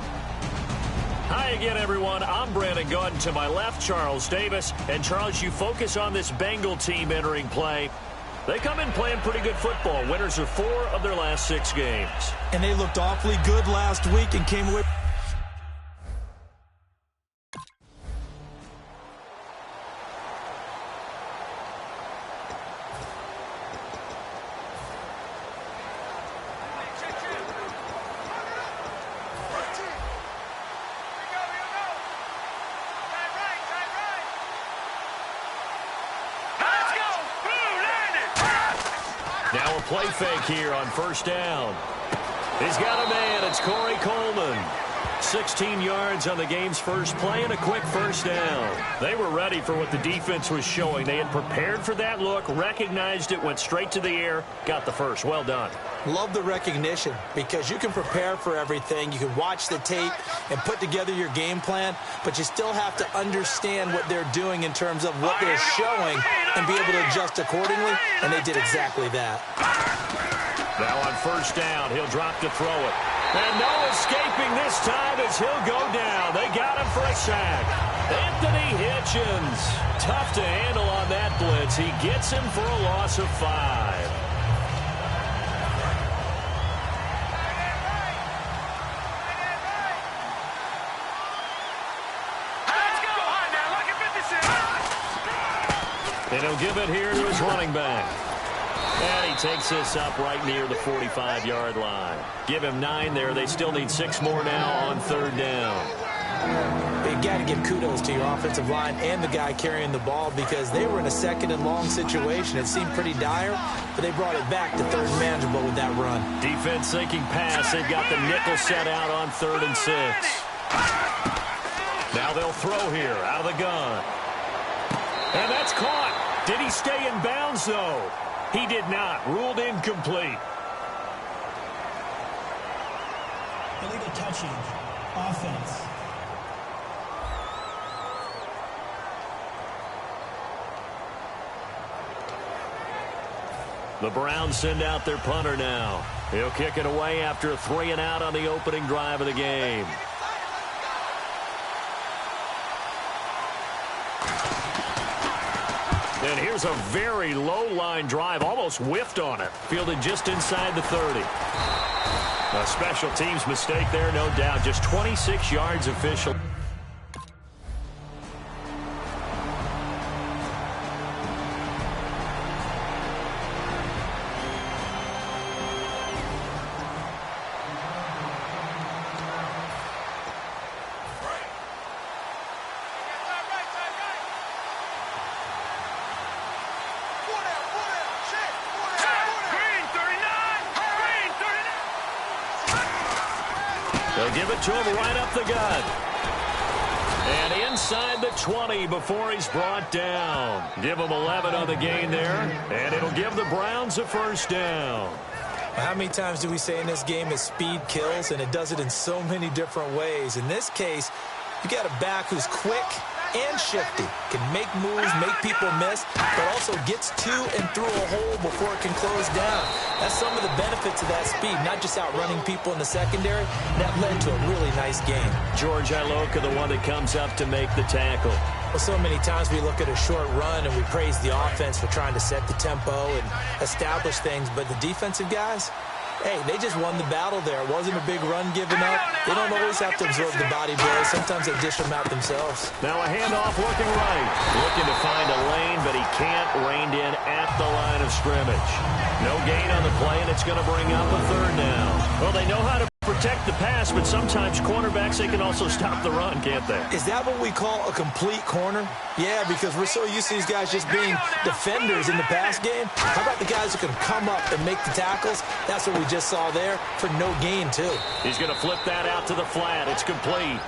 S1: Hi again, everyone. I'm Brandon Guyton. To my left, Charles Davis. And Charles, you focus on this Bengal team entering play. They come in playing pretty good football. Winners of 4 of their last 6 games.
S2: And they looked awfully good last week and came away.
S1: Now a play fake here on first down. He's got a man. It's Corey Coleman. 16 yards on the game's first play and a quick first down. They were ready for what the defense was showing. They had prepared for that look, recognized it, went straight to the air, got the first. Well done.
S2: Love the recognition because you can prepare for everything. You can watch the tape and put together your game plan, but you still have to understand what they're doing in terms of what they're showing and be able to adjust accordingly, and they did exactly that.
S1: Now on first down, he'll drop to throw it. And no escaping this time as he'll go down. They got him for a sack. Anthony Hitchens. Tough to handle on that blitz. He gets him for a loss of 5. And he'll give it here to his running back. And he takes this up right near the 45-yard line. Give him 9 there. They still need 6 more now on third down.
S2: You got to give kudos to your offensive line and the guy carrying the ball because they were in a second and long situation. It seemed pretty dire, but they brought it back to third and manageable with that run.
S1: Defense thinking pass. They've got the nickel set out on 3rd and 6. Now they'll throw here out of the gun. And that's caught. Did he stay in bounds, though? He did not. Ruled incomplete.
S4: Illegal touching. Offense.
S1: The Browns send out their punter now. He'll kick it away after a 3 and out on the opening drive of the game. And here's a very low-line drive, almost whiffed on it. Fielded just inside the 30. A special teams mistake there, no doubt. Just 26 yards official. They'll give it to him right up the gut. And inside the 20 before he's brought down. Give him 11 on the gain there, and it'll give the Browns a first down.
S2: How many times do we say in this game is speed kills, and it does it in so many different ways. In this case, you got a back who's quick and shifty, can make moves, make people miss, but also gets to and through a hole before it can close down. That's some of the benefits of that speed, not just outrunning people in the secondary. That led to a really nice game.
S1: George Iloka, the one that comes up to make the tackle.
S2: Well, so many times we look at a short run and we praise the offense for trying to set the tempo and establish things, but the defensive guys, hey, they just won the battle there. It wasn't a big run given up. They don't always have to absorb the body blows. Sometimes they dish them out themselves.
S1: Now a handoff looking right. Looking to find a lane, but he can't. Reined in at the line of scrimmage. No gain on the play, and it's going to bring up a third down. Well, they know how to protect the pass, but sometimes cornerbacks, they can also stop the run, can't they?
S2: Is that what we call a complete corner? Yeah, because we're so used to these guys just being defenders in the pass game. How about the guys who can come up and make the tackles? That's what we just saw there for no gain, too.
S1: He's going to flip that out to the flat. It's complete.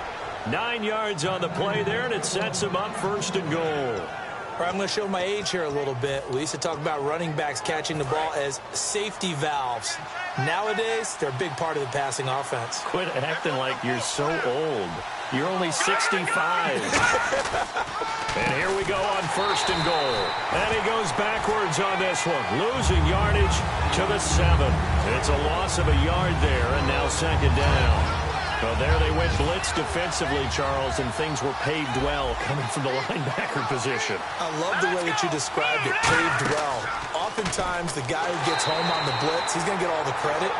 S1: 9 yards on the play there, and it sets him up first and goal.
S2: All right, I'm going to show my age here a little bit. We used to talk about running backs catching the ball as safety valves. Nowadays, they're a big part of the passing offense.
S1: Quit acting like you're so old. You're only 65. And here we go on first and goal. And he goes backwards on this one, losing yardage to the 7. It's a loss of a yard there, and now second down. Well, there they went blitz defensively, Charles, and things were paved well coming from the linebacker position.
S2: I love the way that you described it, paved well. Oftentimes, the guy who gets home on the blitz, he's going to get all the credit.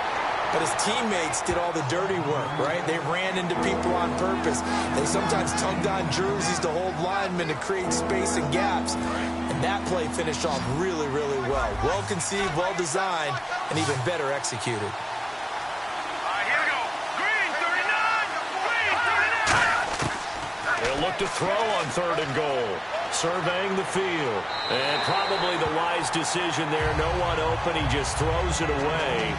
S2: But his teammates did all the dirty work, right? They ran into people on purpose. They sometimes tugged on jerseys to hold linemen to create space and gaps. And that play finished off really, really well. Well conceived, well designed, and even better executed.
S1: They'll look to throw on third and goal. Surveying the field. And probably the wise decision there. No one open. He just throws it away.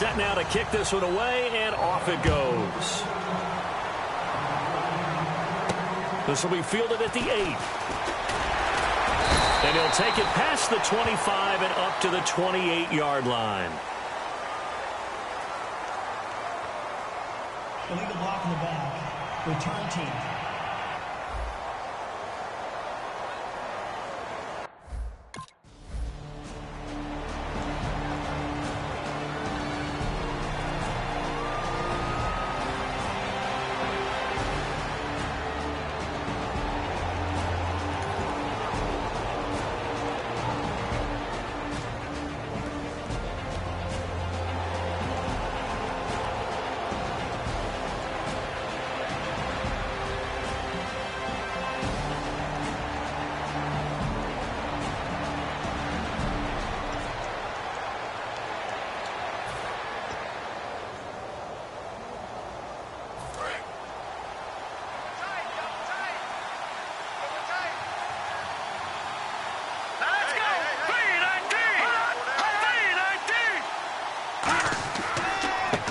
S1: set now to kick this one away, and off it goes. This will be fielded at the 8. And he'll take it past the 25 and up to the 28-yard line.
S4: Illegal block in the back. Return team.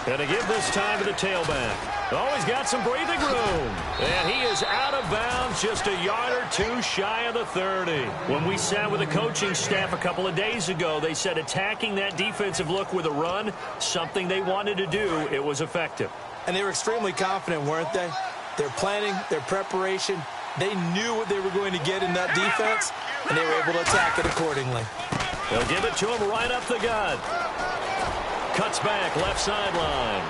S1: And to give this time to the tailback. Oh, he's got some breathing room. And he is out of bounds, just a yard or two shy of the 30. When we sat with the coaching staff a couple of days ago, they said attacking that defensive look with a run, something they wanted to do, it was effective.
S2: And they were extremely confident, weren't they? Their planning, their preparation, they knew what they were going to get in that defense, and they were able to attack it accordingly.
S1: They'll give it to him right up the gut. Cuts back, left sideline.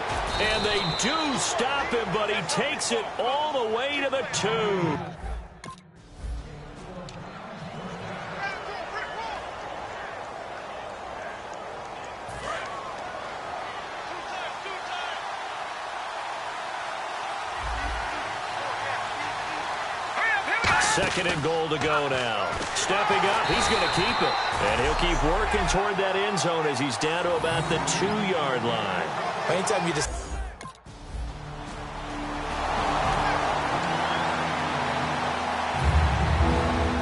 S1: And they do stop him, but he takes it all the way to the 2. Second and goal to go now. Stepping up, he's going to keep it. And he'll keep working toward that end zone as he's down to about the 2-yard line.
S2: Anytime you just...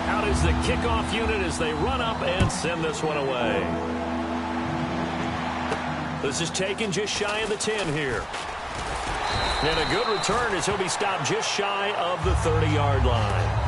S1: Out is the kickoff unit as they run up and send this one away. This is taken just shy of the 10 here. And a good return as he'll be stopped just shy of the 30-yard line.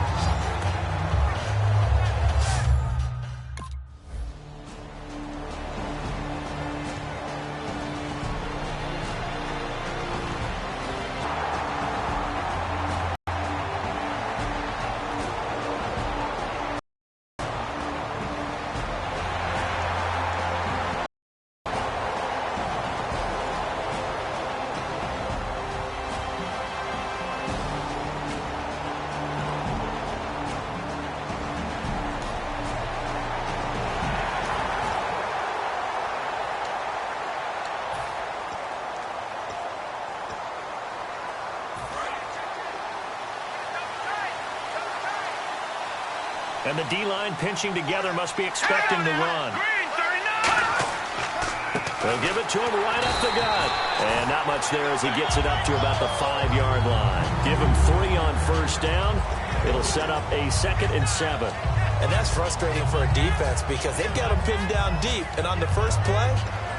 S1: And the D-line pinching together must be expecting to run. They'll give it to him right up the gut. And not much there as he gets it up to about the 5-yard line. Give him 3 on first down. It'll set up a 2nd and 7.
S2: And that's frustrating for a defense because they've got them pinned down deep. And on the first play,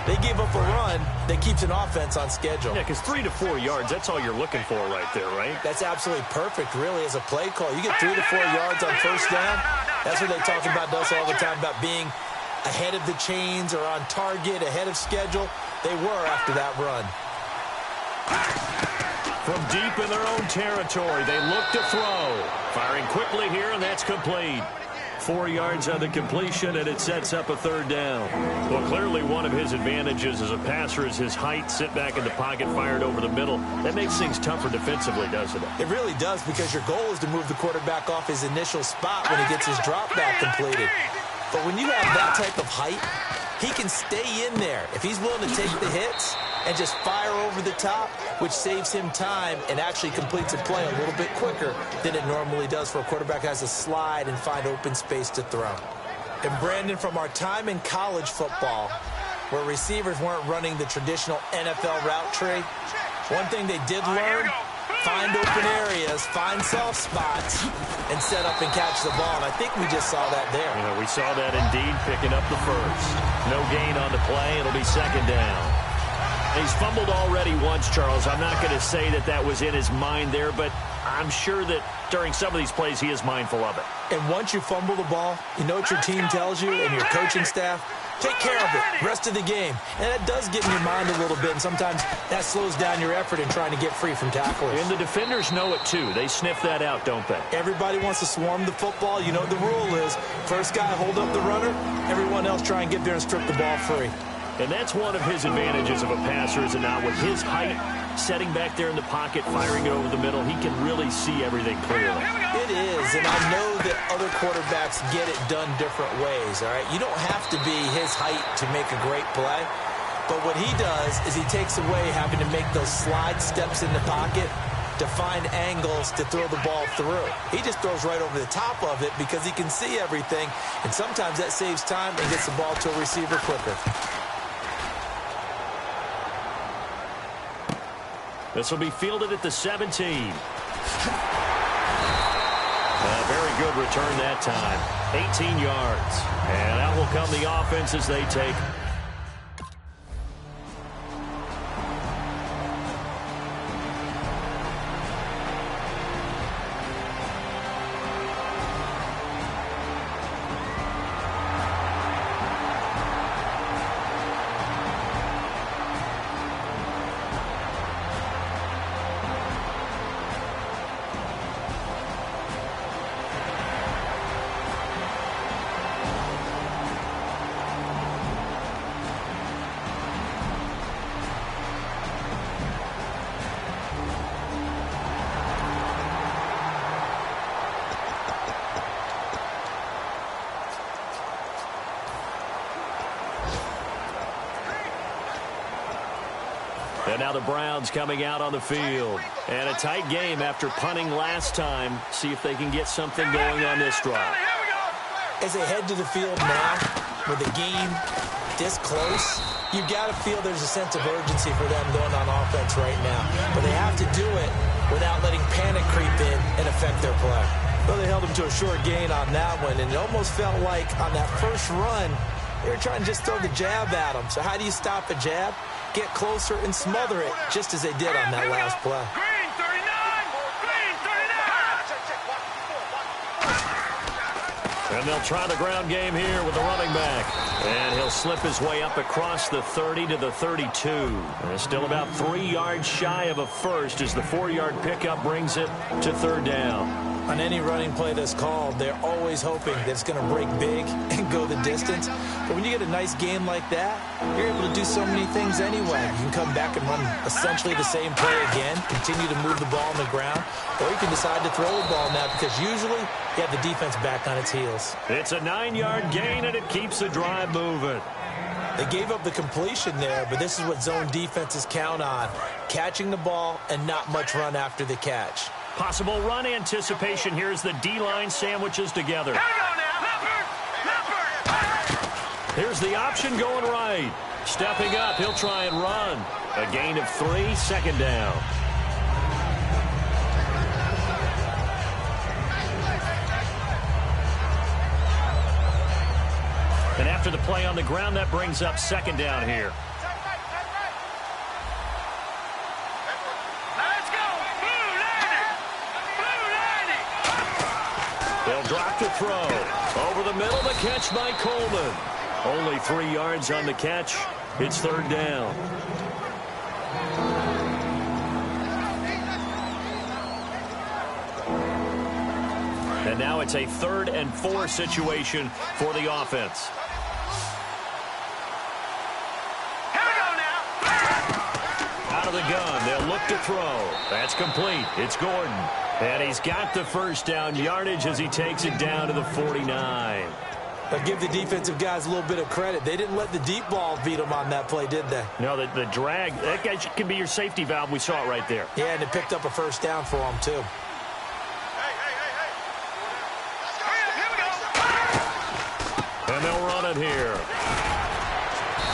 S2: they gave up a run that keeps an offense on schedule.
S1: Yeah, because 3 to 4 yards, that's all you're looking for right there, right?
S2: That's absolutely perfect, really, as a play call. You get 3 to 4 yards on first down. That's what they talk about us all the time, about being ahead of the chains or on target, ahead of schedule. They were after that run.
S1: From deep in their own territory, they look to throw. Firing quickly here, and that's complete. 4 yards on the completion, and it sets up a 3rd down. Well, clearly one of his advantages as a passer is his height. Sit back in the pocket, fired over the middle. That makes things tougher defensively, doesn't it?
S2: It really does, because your goal is to move the quarterback off his initial spot when he gets his drop back completed. But when you have that type of height, he can stay in there. If he's willing to take the hits and just fire over the top, which saves him time and actually completes a play a little bit quicker than it normally does for a quarterback who has to slide and find open space to throw. And Brandon, from our time in college football, where receivers weren't running the traditional NFL route tree, one thing they did learn: find open areas, find soft spots, and set up and catch the ball. And I think we just saw that there.
S1: You know, we saw that indeed, picking up the first. No gain on the play. It'll be 2nd down. He's fumbled already once, Charles. I'm not going to say that that was in his mind there, but I'm sure that during some of these plays he is mindful of it.
S2: And once you fumble the ball, you know what your team tells you and your coaching staff? Take care of it rest of the game. And that does get in your mind a little bit, and sometimes that slows down your effort in trying to get free from tacklers.
S1: And the defenders know it, too. They sniff that out, don't they?
S2: Everybody wants to swarm the football. You know what the rule is. First guy hold up the runner. Everyone else try and get there and strip the ball free.
S1: And that's one of his advantages of a passer, is it not? With his height, setting back there in the pocket, firing it over the middle, he can really see everything clearly.
S2: It is, and I know that other quarterbacks get it done different ways, all right? You don't have to be his height to make a great play, but what he does is he takes away having to make those slide steps in the pocket to find angles to throw the ball through. He just throws right over the top of it because he can see everything, and sometimes that saves time and gets the ball to a receiver quicker.
S1: This will be fielded at the 17. A very good return that time. 18 yards. And out will come the offense as they take. And now the Browns coming out on the field. And a tight game after punting last time. See if they can get something going on this drive.
S2: As they head to the field now, with the game this close, you've got to feel there's a sense of urgency for them going on offense right now. But they have to do it without letting panic creep in and affect their play. Well, they held them to a short gain on that one, and it almost felt like on that first run, they were trying to just throw the jab at them. So how do you stop a jab? Get closer and smother it, just as they did on that last play.
S3: Green 39! Green 39!
S1: And they'll try the ground game here with the running back. And he'll slip his way up across the 30 to the 32. And still about 3 yards shy of a first as the 4-yard pickup brings it to third down.
S2: On any running play that's called, they're always hoping that it's going to break big and go the distance. But when you get a nice game like that, you're able to do so many things anyway. You can come back and run essentially the same play again, continue to move the ball on the ground, or you can decide to throw the ball now because usually you have the defense back on its heels.
S1: It's a 9-yard gain, and it keeps the drive moving.
S2: They gave up the completion there, but this is what zone defenses count on, catching the ball and not much run after the catch.
S1: Possible run anticipation here as the D-line sandwiches together. Here's the option going right. Stepping up, he'll try and run. A gain of 3, second down. And after the play on the ground, that brings up second down here. They'll drop to throw. Over the middle, the catch by Coleman. Only 3 yards on the catch. It's third down. And now it's a 3rd and 4 situation for the offense. Out of the gun, they'll look to throw. That's complete. It's Gordon. And he's got the first down yardage as he takes it down to the 49.
S2: But give the defensive guys a little bit of credit. They didn't let the deep ball beat them on that play, did they?
S1: No, the drag, that guy can be your safety valve. We saw it right there.
S2: Yeah, and it picked up a first down for them, too.
S1: And they'll run it here.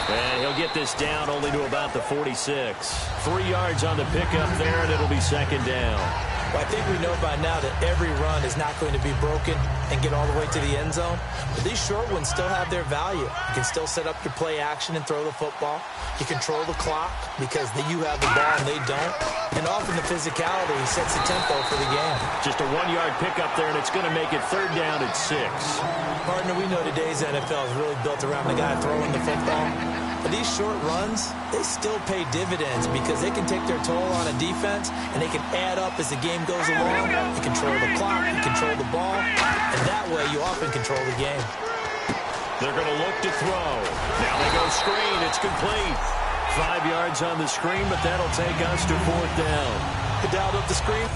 S1: And he'll get this down only to about the 46. 3 yards on the pickup there, and it'll be second down.
S2: Well, I think we know by now that every run is not going to be broken and get all the way to the end zone. But these short ones still have their value. You can still set up your play action and throw the football. You control the clock because you have the ball and they don't. And often the physicality sets the tempo for the game.
S1: Just a 1-yard pickup there, and it's going to make it 3rd down at 6.
S2: Partner, we know today's NFL is really built around the guy throwing the football. But these short runs, they still pay dividends because they can take their toll on a defense and they can add up as the game goes along. You control the clock, you control the ball, and that way you often control the game.
S1: They're going to look to throw. Now they go screen. It's complete. 5 yards on the screen, but that'll take us to 4th down.
S2: They dialed up the screen.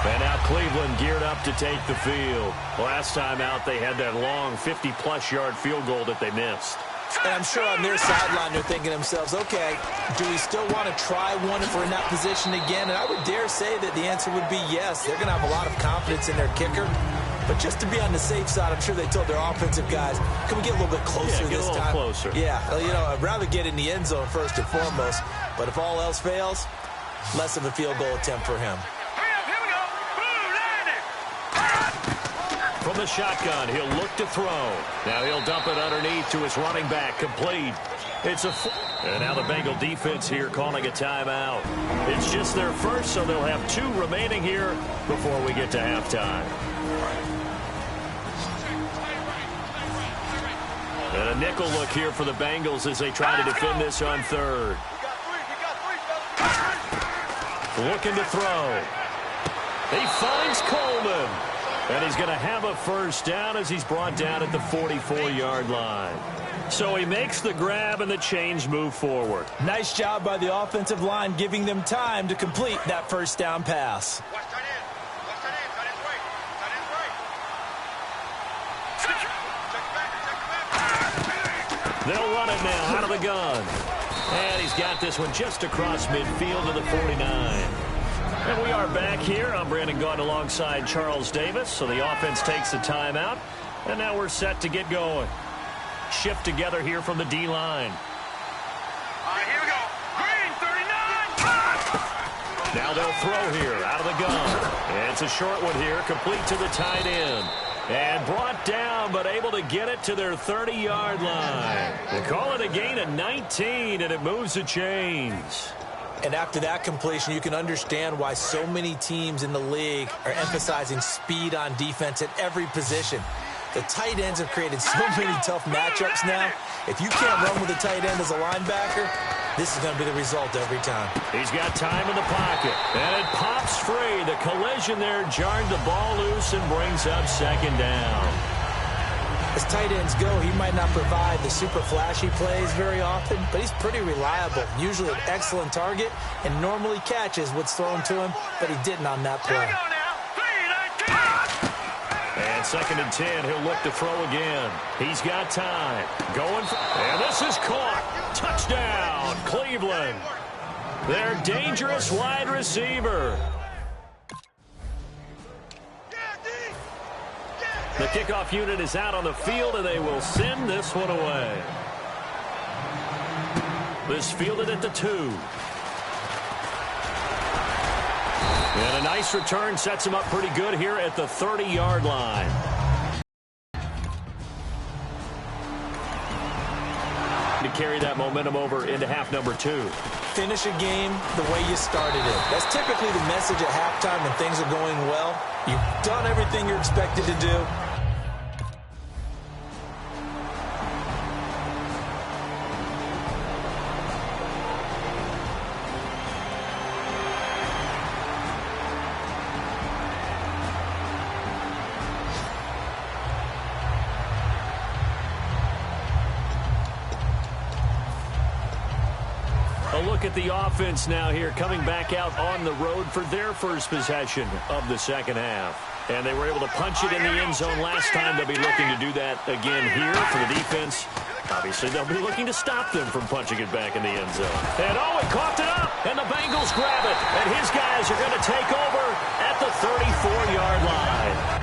S1: And now Cleveland geared up to take the field. Last time out, they had that long 50-plus yard field goal that they missed.
S2: And I'm sure on their sideline they're thinking to themselves, okay, do we still want to try one if we're in that position again? And I would dare say that the answer would be yes. They're going to have a lot of confidence in their kicker. But just to be on the safe side, I'm sure they told their offensive guys, can we get a little bit closer this time?
S1: Closer.
S2: Yeah, you know, I'd rather get in the end zone first and foremost. But if all else fails, less of a field goal attempt for him.
S1: From the shotgun, he'll look to throw. Now he'll dump it underneath to his running back, complete. And now the Bengal defense here calling a timeout. It's just their first, so they'll have 2 remaining here before we get to halftime. And a nickel look here for the Bengals as they try to defend this on 3rd. Looking to throw. He finds Coleman. And he's going to have a 1st down as he's brought down at the 44-yard line. So he makes the grab and the change move forward.
S2: Nice job by the offensive line giving them time to complete that 1st down pass.
S1: They'll run it now out of the gun. And he's got this one just across midfield to the 49. And we are back here. I'm Brandon Gaudin alongside Charles Davis. So the offense takes a timeout. And now we're set to get going. Shift together here from the D-line.
S3: All right, here we go. Green, 39.
S1: Now they'll throw here out of the gun. And it's a short one here, complete to the tight end. And brought down, but able to get it to their 30-yard line. They call it a gain of 19, and it moves the chains.
S2: And after that completion, you can understand why so many teams in the league are emphasizing speed on defense at every position. The tight ends have created so many tough matchups now. If you can't run with a tight end as a linebacker, this is going to be the result every time.
S1: He's got time in the pocket, and it pops free. The collision there jarred the ball loose and brings up 2nd down.
S2: As tight ends go, he might not provide the super flashy plays very often, but he's pretty reliable, usually an excellent target, and normally catches what's thrown to him, but he didn't on that play.
S1: And 2nd and 10, he'll look to throw again. He's got time. And this is caught. Touchdown, Cleveland. Their dangerous wide receiver. The kickoff unit is out on the field, and they will send this one away. This fielded at the 2. And a nice return sets him up pretty good here at the 30-yard line. To carry that momentum over into half number 2.
S2: Finish a game the way you started it. That's typically the message at halftime when things are going well. You've done everything you're expected to do.
S1: A look look at the offense now here, coming back out on the road for their first possession of the second half. And they were able to punch it in the end zone last time. They'll be looking to do that again here for the defense. Obviously, they'll be looking to stop them from punching it back in the end zone. And, oh, it coughed it up, and the Bengals grab it. And his guys are going to take over at the 34-yard line.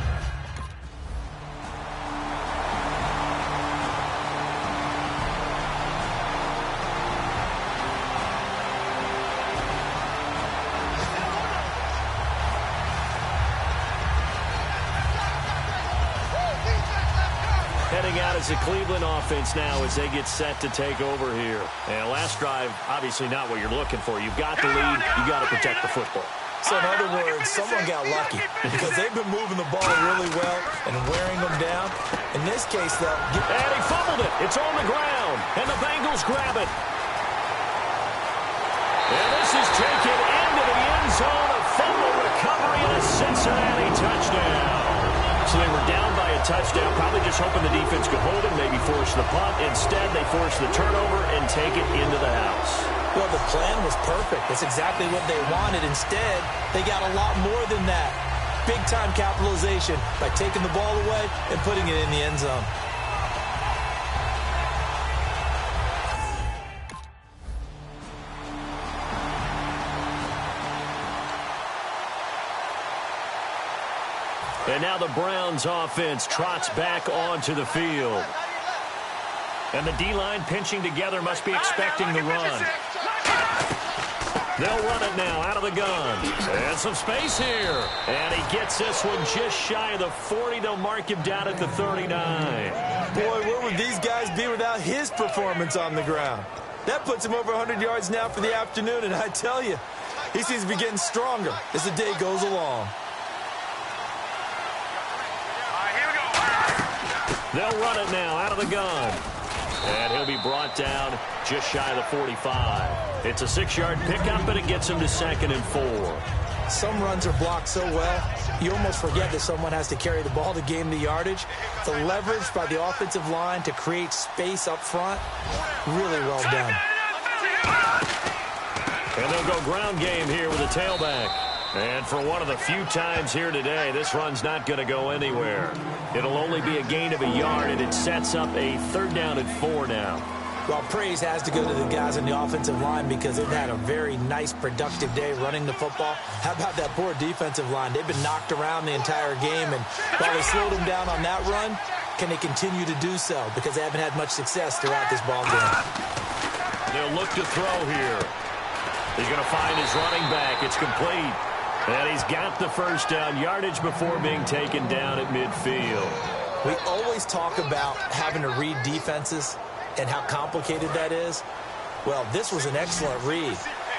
S1: Heading out as the Cleveland offense now as they get set to take over here. And last drive, obviously not what you're looking for. You've got the lead. You've got to protect the football.
S2: So in other words, someone got lucky because they've been moving the ball really well and wearing them down. In this case, though.
S1: And he fumbled it. It's on the ground. And the Bengals grab it. And this is taken into the end zone. A fumble recovery and a Cincinnati touchdown. So they were down by a touchdown, probably just hoping the defense could hold it, maybe force the punt. Instead, they force the turnover and take it into the house.
S2: Well, the plan was perfect. That's exactly what they wanted. Instead, they got a lot more than that. Big-time capitalization by taking the ball away and putting it in the end zone.
S1: And now the Browns offense trots back onto the field. And the D-line pinching together must be expecting the run. They'll run it now out of the gun. And some space here. And he gets this one just shy of the 40. They'll mark him down at the 39.
S2: Boy, where would these guys be without his performance on the ground? That puts him over 100 yards now for the afternoon, and I tell you, he seems to be getting stronger as the day goes along.
S1: They'll run it now out of the gun. And he'll be brought down just shy of the 45. It's a 6-yard pickup, and it gets him to 2nd and 4.
S2: Some runs are blocked so well, you almost forget that someone has to carry the ball to gain the yardage. The leverage by the offensive line to create space up front, really well done.
S1: And they'll go ground game here with a tailback. And for one of the few times here today, this run's not going to go anywhere. It'll only be a gain of a yard, and it sets up a 3rd down and 4 now.
S2: Well, praise has to go to the guys on the offensive line because they've had a very nice, productive day running the football. How about that poor defensive line? They've been knocked around the entire game, and while they slowed them down on that run, can they continue to do so? Because they haven't had much success throughout this ball game.
S1: They'll look to throw here. He's going to find his running back. It's complete. And he's got the 1st down, yardage before being taken down at midfield.
S2: We always talk about having to read defenses and how complicated that is. Well, this was an excellent read.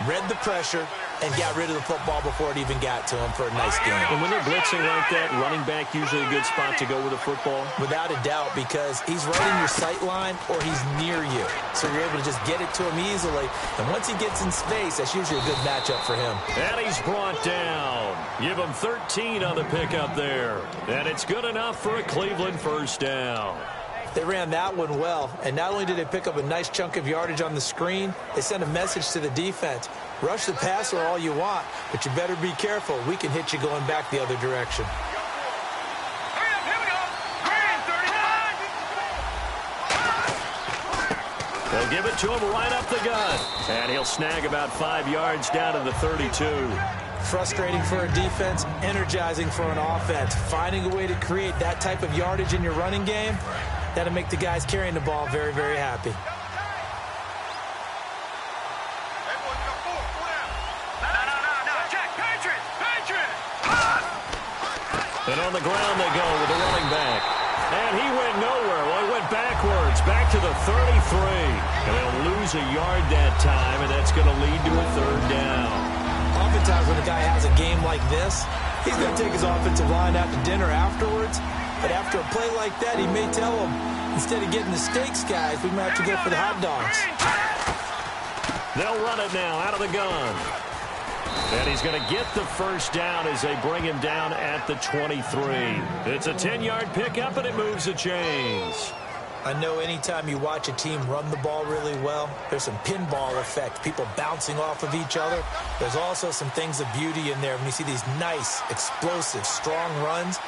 S2: Read the pressure and got rid of the football before it even got to him for a nice game.
S1: And when they're blitzing like that, running back usually a good spot to go with the football?
S2: Without a doubt, because he's right in your sight line or he's near you. So you're able to just get it to him easily. And once he gets in space, that's usually a good matchup for him.
S1: And he's brought down. Give him 13 on the pickup there. And it's good enough for a Cleveland 1st down.
S2: They ran that one well, and not only did they pick up a nice chunk of yardage on the screen, they sent a message to the defense. Rush the passer all you want, but you better be careful. We can hit you going back the other direction.
S1: They'll give it to him right up the gut. And he'll snag about 5 yards down to the 32.
S2: Frustrating for a defense, energizing for an offense. Finding a way to create that type of yardage in your running game, that'll make the guys carrying the ball very, very happy.
S1: And on the ground they go with the running back. And he went nowhere. Well, he went backwards, back to the 33. And they'll lose a yard that time, and that's going to lead to a 3rd down.
S2: Oftentimes when a guy has a game like this, he's going to take his offensive line out to dinner afterwards. But after a play like that, he may tell them, instead of getting the steaks, guys, we might have to go for the hot dogs.
S1: They'll run it now out of the gun. And he's going to get the 1st down as they bring him down at the 23. It's a 10-yard pickup, and it moves the chains.
S2: I know anytime you watch a team run the ball really well, there's some pinball effect, people bouncing off of each other. There's also some things of beauty in there when you see these nice, explosive, strong runs.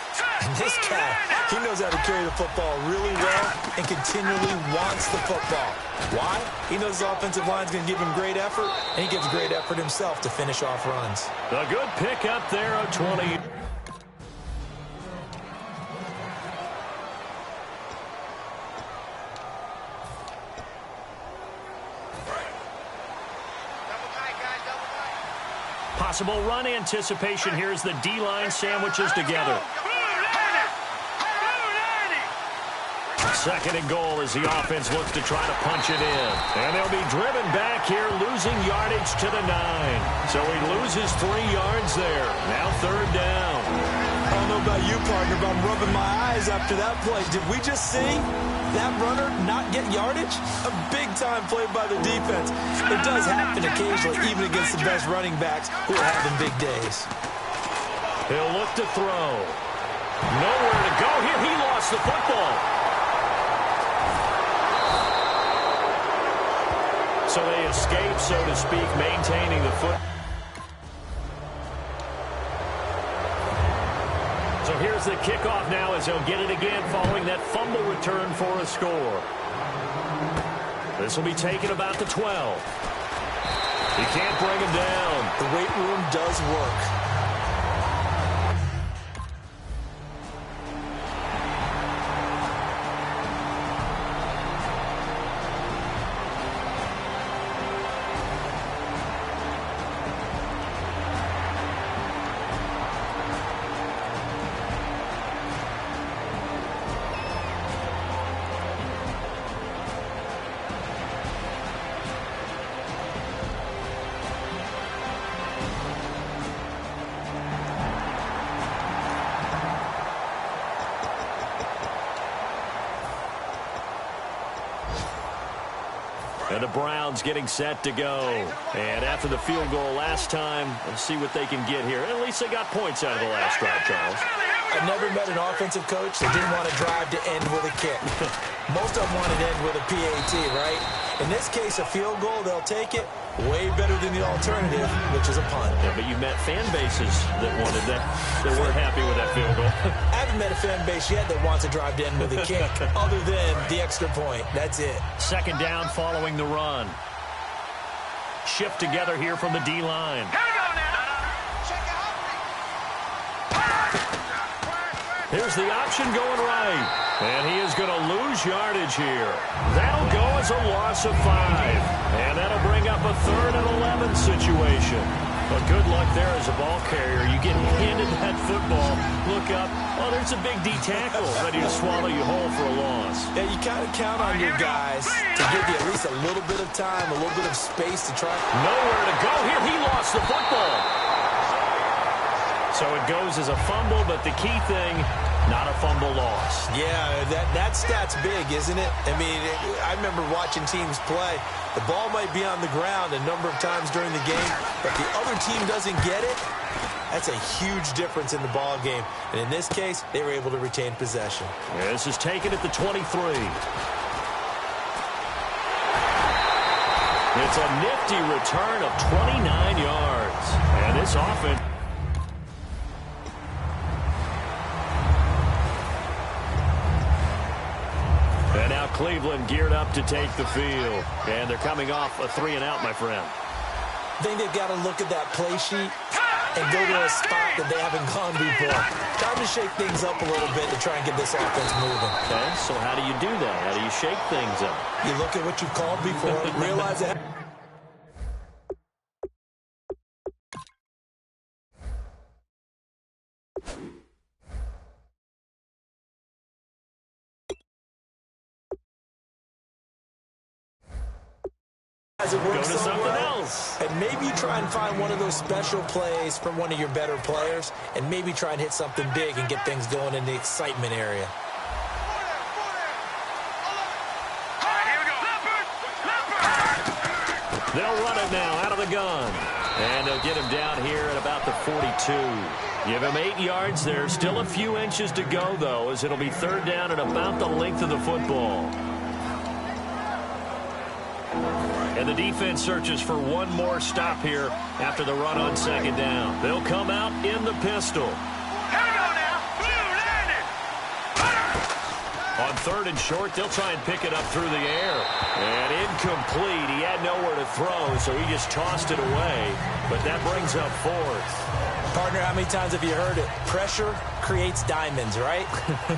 S2: And this guy, he knows how to carry the football really well and continually wants the football. Why? He knows the offensive line's going to give him great effort, and he gives great effort himself to finish off runs.
S1: A good pick up there of 20. Possible run anticipation. Here's the D-line sandwiches together. Second and goal as the offense looks to try to punch it in. And they'll be driven back here, losing yardage to the 9. So he loses 3 yards there. Now third down.
S2: I don't know about you, partner, but I'm rubbing my eyes after that play. Did we just see that runner not get yardage? A big-time play by the defense. It does happen occasionally, even against the best running backs who are having big days.
S1: He'll look to throw. Nowhere to go here. He lost the football. So they escape, so to speak, maintaining the foot. So here's the kickoff now as he'll get it again following that fumble return for a score. This will be taken about the 12. He can't bring him down.
S2: The weight room does work.
S1: And the Browns getting set to go. And after the field goal last time, let's see what they can get here. At least they got points out of the last drive, Charles.
S2: I never met an offensive coach that didn't want to drive to end with a kick. Most of them want to end with a PAT, right? In this case, a field goal, they'll take it. Way better than the alternative, which is a punt.
S1: Yeah, but you met fan bases that wanted that, that weren't happy with that field goal.
S2: I haven't met a fan base yet that wants to drive to end with a kick, other than the extra point. That's it.
S1: Second down following the run. Shift together here from the D-line. Here's the option going right. And he is going to lose yardage here. That'll go as a loss of 5. And that'll bring up a 3rd and 11 situation. But good luck there as a ball carrier. You get handed that football, look up, oh, there's a big D tackle ready to swallow you whole for a loss.
S2: Yeah, you kind of count on your guys to give you at least a little bit of time, a little bit of space to try.
S1: Nowhere to go here. He lost the football. So it goes as a fumble, but the key thing, not a fumble loss.
S2: Yeah, that stat's big, isn't it? I mean, I remember watching teams play. The ball might be on the ground a number of times during the game, but the other team doesn't get it. That's a huge difference in the ball game. And in this case, they were able to retain possession.
S1: Yeah, this is taken at the 23. It's a nifty return of 29 yards. And this offense... And now Cleveland geared up to take the field. And they're coming off a 3-and-out, my friend.
S2: I think they've got to look at that play sheet and go to a spot that they haven't gone before. Time to shake things up a little bit to try and get this offense moving.
S1: Okay, so how do you do that? How do you shake things up?
S2: You look at what you've called before, realize that. As it works
S1: Go to
S2: so
S1: something
S2: well.
S1: else.
S2: And maybe you try and find one of those special plays from one of your better players, and maybe try and hit something big and get things going in the excitement area.
S1: They'll run it now out of the gun. And they'll get him down here at about the 42. Give him 8 yards there. Still a few inches to go, though, as it'll be third down at about the length of the football. And the defense searches for one more stop here after the run on second down. They'll come out in the pistol. On third and short, they'll try and pick it up through the air. And incomplete. He had nowhere to throw, so he just tossed it away. But that brings up fourth.
S2: Partner, how many times have you heard it? Pressure creates diamonds, right?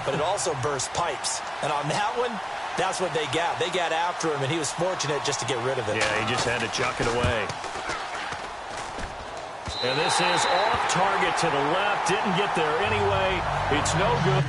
S2: But it also bursts pipes. And on that one, that's what they got. They got after him, and he was fortunate just to get rid of it.
S1: Yeah, he just had to chuck it away. And this is off target to the left. Didn't get there anyway. It's no good.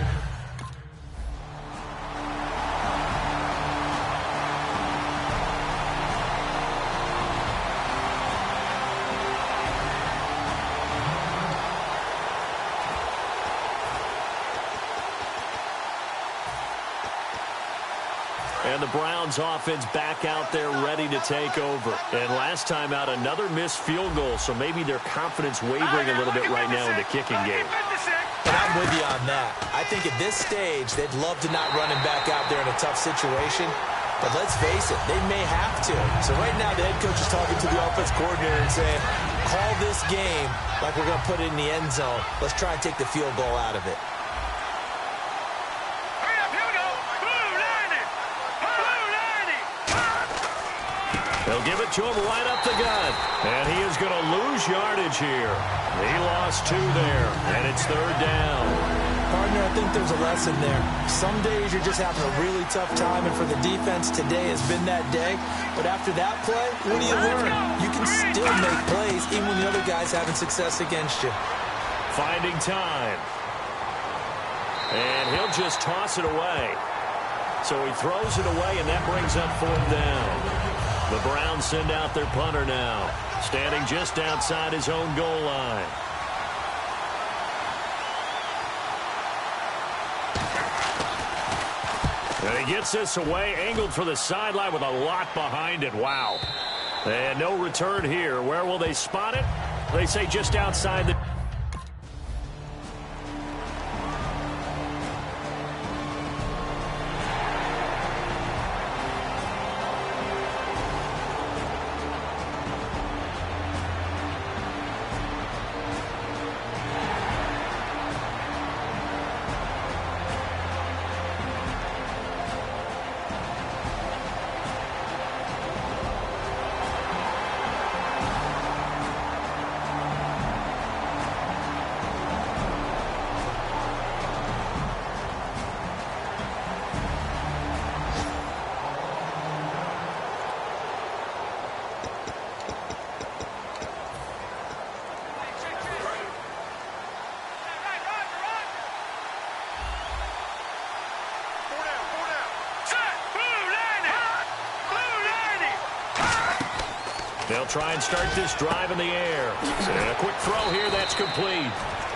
S1: And the Browns offense back out there ready to take over. And last time out, another missed field goal, so maybe their confidence wavering a little bit right now in the kicking game.
S2: And I'm with you on that. I think at this stage, they'd love to not run him back out there in a tough situation. But let's face it, they may have to. So right now, the head coach is talking to the offense coordinator and saying, call this game like we're going to put it in the end zone. Let's try and take the field goal out of it.
S1: They'll give it to him right up the gut. And he is going to lose yardage here. He lost 2 there, and it's third down.
S2: Partner, I think there's a lesson there. Some days you're just having a really tough time, and for the defense, today has been that day. But after that play, what do you learn? You can still make plays even when the other guy's having success against you.
S1: Finding time. And he'll just toss it away. So he throws it away, and that brings up fourth down. The Browns send out their punter now, standing just outside his own goal line. And he gets this away, angled for the sideline with a lot behind it. Wow. And no return here. Where will they spot it? They say just outside the... They'll try and start this drive in the air. A quick throw here, that's complete.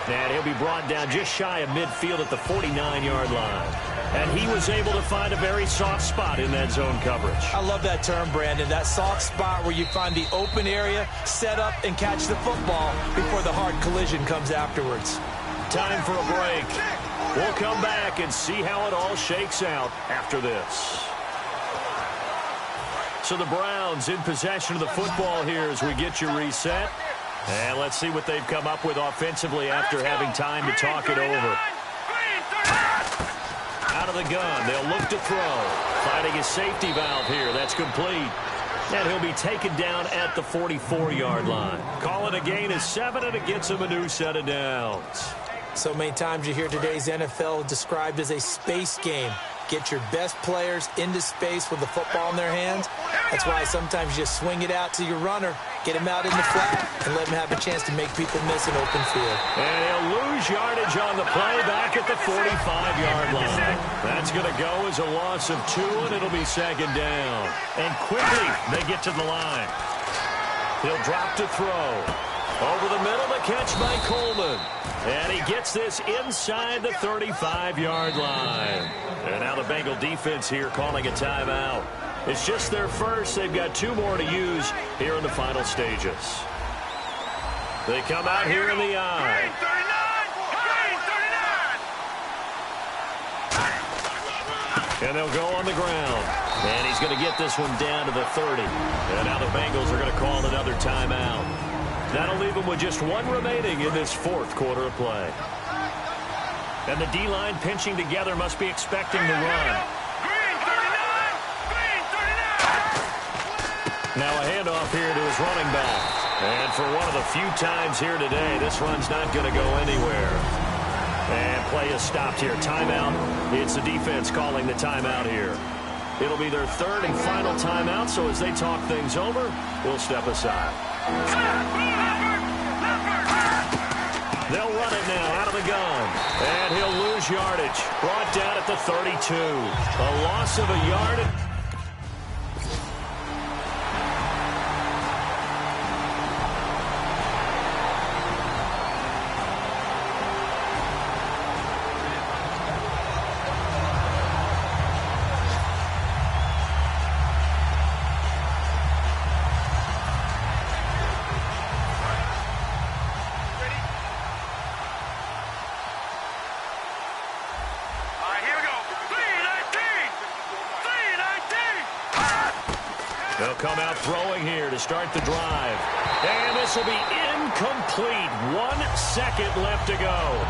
S1: And he'll be brought down just shy of midfield at the 49-yard line. And he was able to find a very soft spot in that zone coverage.
S2: I love that term, Brandon. That soft spot where you find the open area, set up, and catch the football before the hard collision comes afterwards.
S1: Time for a break. We'll come back and see how it all shakes out after this. So the Browns in possession of the football here as we get you reset. And let's see what they've come up with offensively after having time to talk it over. Out of the gun, they'll look to throw. Finding his safety valve here, that's complete. And he'll be taken down at the 44-yard line. Call it a gain of 7, and it gets him a new set of downs.
S2: So many times you hear today's NFL described as a space game. Get your best players into space with the football in their hands. That's why sometimes you just swing it out to your runner, get him out in the flat, and let him have a chance to make people miss an open field.
S1: And he'll lose yardage on the play back at the 45-yard line. That's going to go as a loss of 2, and it'll be second down. And quickly, they get to the line. He'll drop to throw. Over the middle, the catch by Coleman. And he gets this inside the 35-yard line. And now the Bengal defense here calling a timeout. It's just their first. They've got 2 more to use here in the final stages. They come out here in the eye. And they'll go on the ground. And he's going to get this one down to the 30. And now the Bengals are going to call another timeout. That'll leave them with just one remaining in this fourth quarter of play. And the D-line pinching together must be expecting the run. Now a handoff here to his running back. And for one of the few times here today, this run's not going to go anywhere. And play is stopped here. Timeout. It's the defense calling the timeout here. It'll be their third and final timeout, so as they talk things over, we'll step aside. They'll run it now out of the gun. And he'll lose yardage. Brought down at the 32. A loss of a yard. They'll come out throwing here to start the drive. And this will be incomplete. 1 second left to go.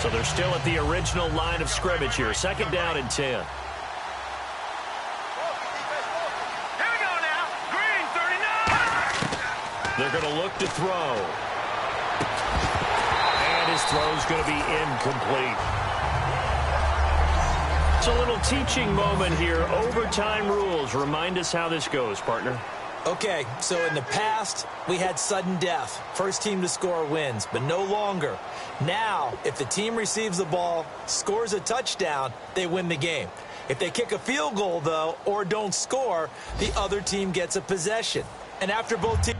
S1: So they're still at the original line of scrimmage here. Second down and 10.
S3: Here we go now. Green, 39.
S1: They're going to look to throw. His throw's going to be incomplete. It's a little teaching moment here. Overtime rules. Remind us how this goes, partner.
S2: Okay, so in the past, we had sudden death. First team to score wins, but no longer. Now, if the team receives the ball, scores a touchdown, they win the game. If they kick a field goal, though, or don't score, the other team gets a possession. And after both teams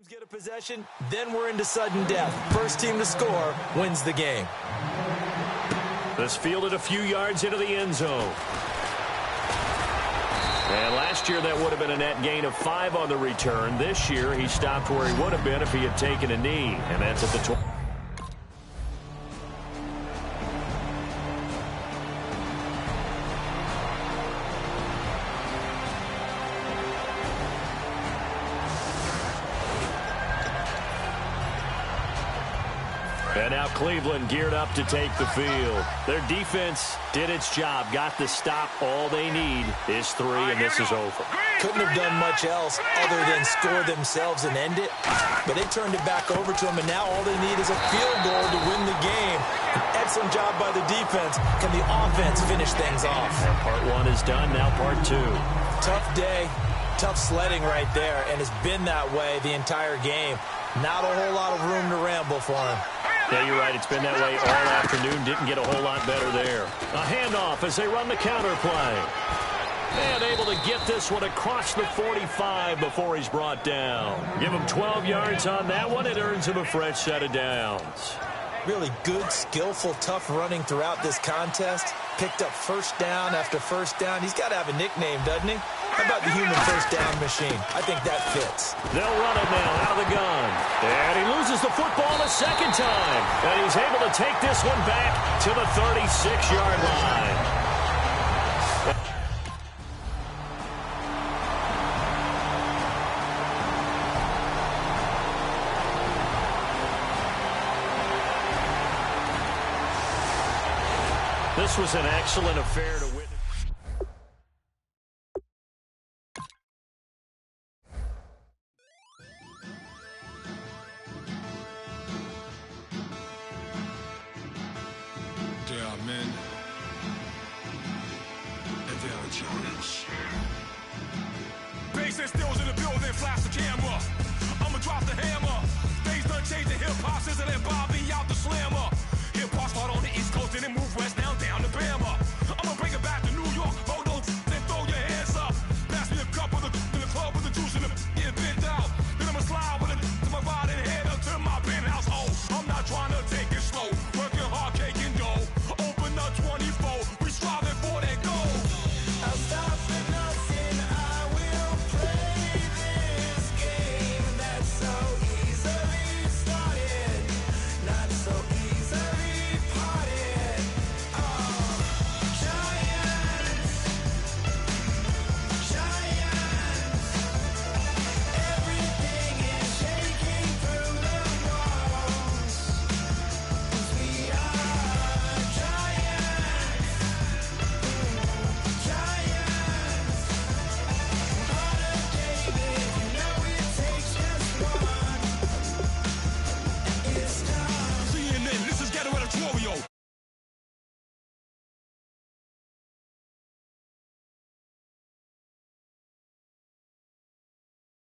S2: get a possession, then we're into sudden death. First team to score wins the game.
S1: This fielded a few yards into the end zone. And last year that would have been a net gain of 5 on the return. This year he stopped where he would have been if he had taken a knee. And that's at the 20. And now Cleveland geared up to take the field. Their defense did its job, got the stop. All they need is 3, and this is over.
S2: Couldn't have done much else other than score themselves and end it. But they turned it back over to them, and now all they need is a field goal to win the game. An excellent job by the defense. Can the offense finish things off?
S1: And part 1 is done, now part 2.
S2: Tough day, tough sledding right there, and it's been that way the entire game. Not a whole lot of room to ramble for him.
S1: Yeah, you're right. It's been that way all afternoon. Didn't get a whole lot better there. A handoff as they run the counter play. And able to get this one across the 45 before he's brought down. Give him 12 yards on that one. It earns him a fresh set of downs.
S2: Really good, skillful, tough running throughout this contest. Picked up first down after first down. He's got to have a nickname, doesn't he? How about the human first down machine? I think that fits.
S1: They'll run it now out of the gun. And he loses the football a second time. And he's able to take this one back to the 36-yard line. This was an excellent affair to witness.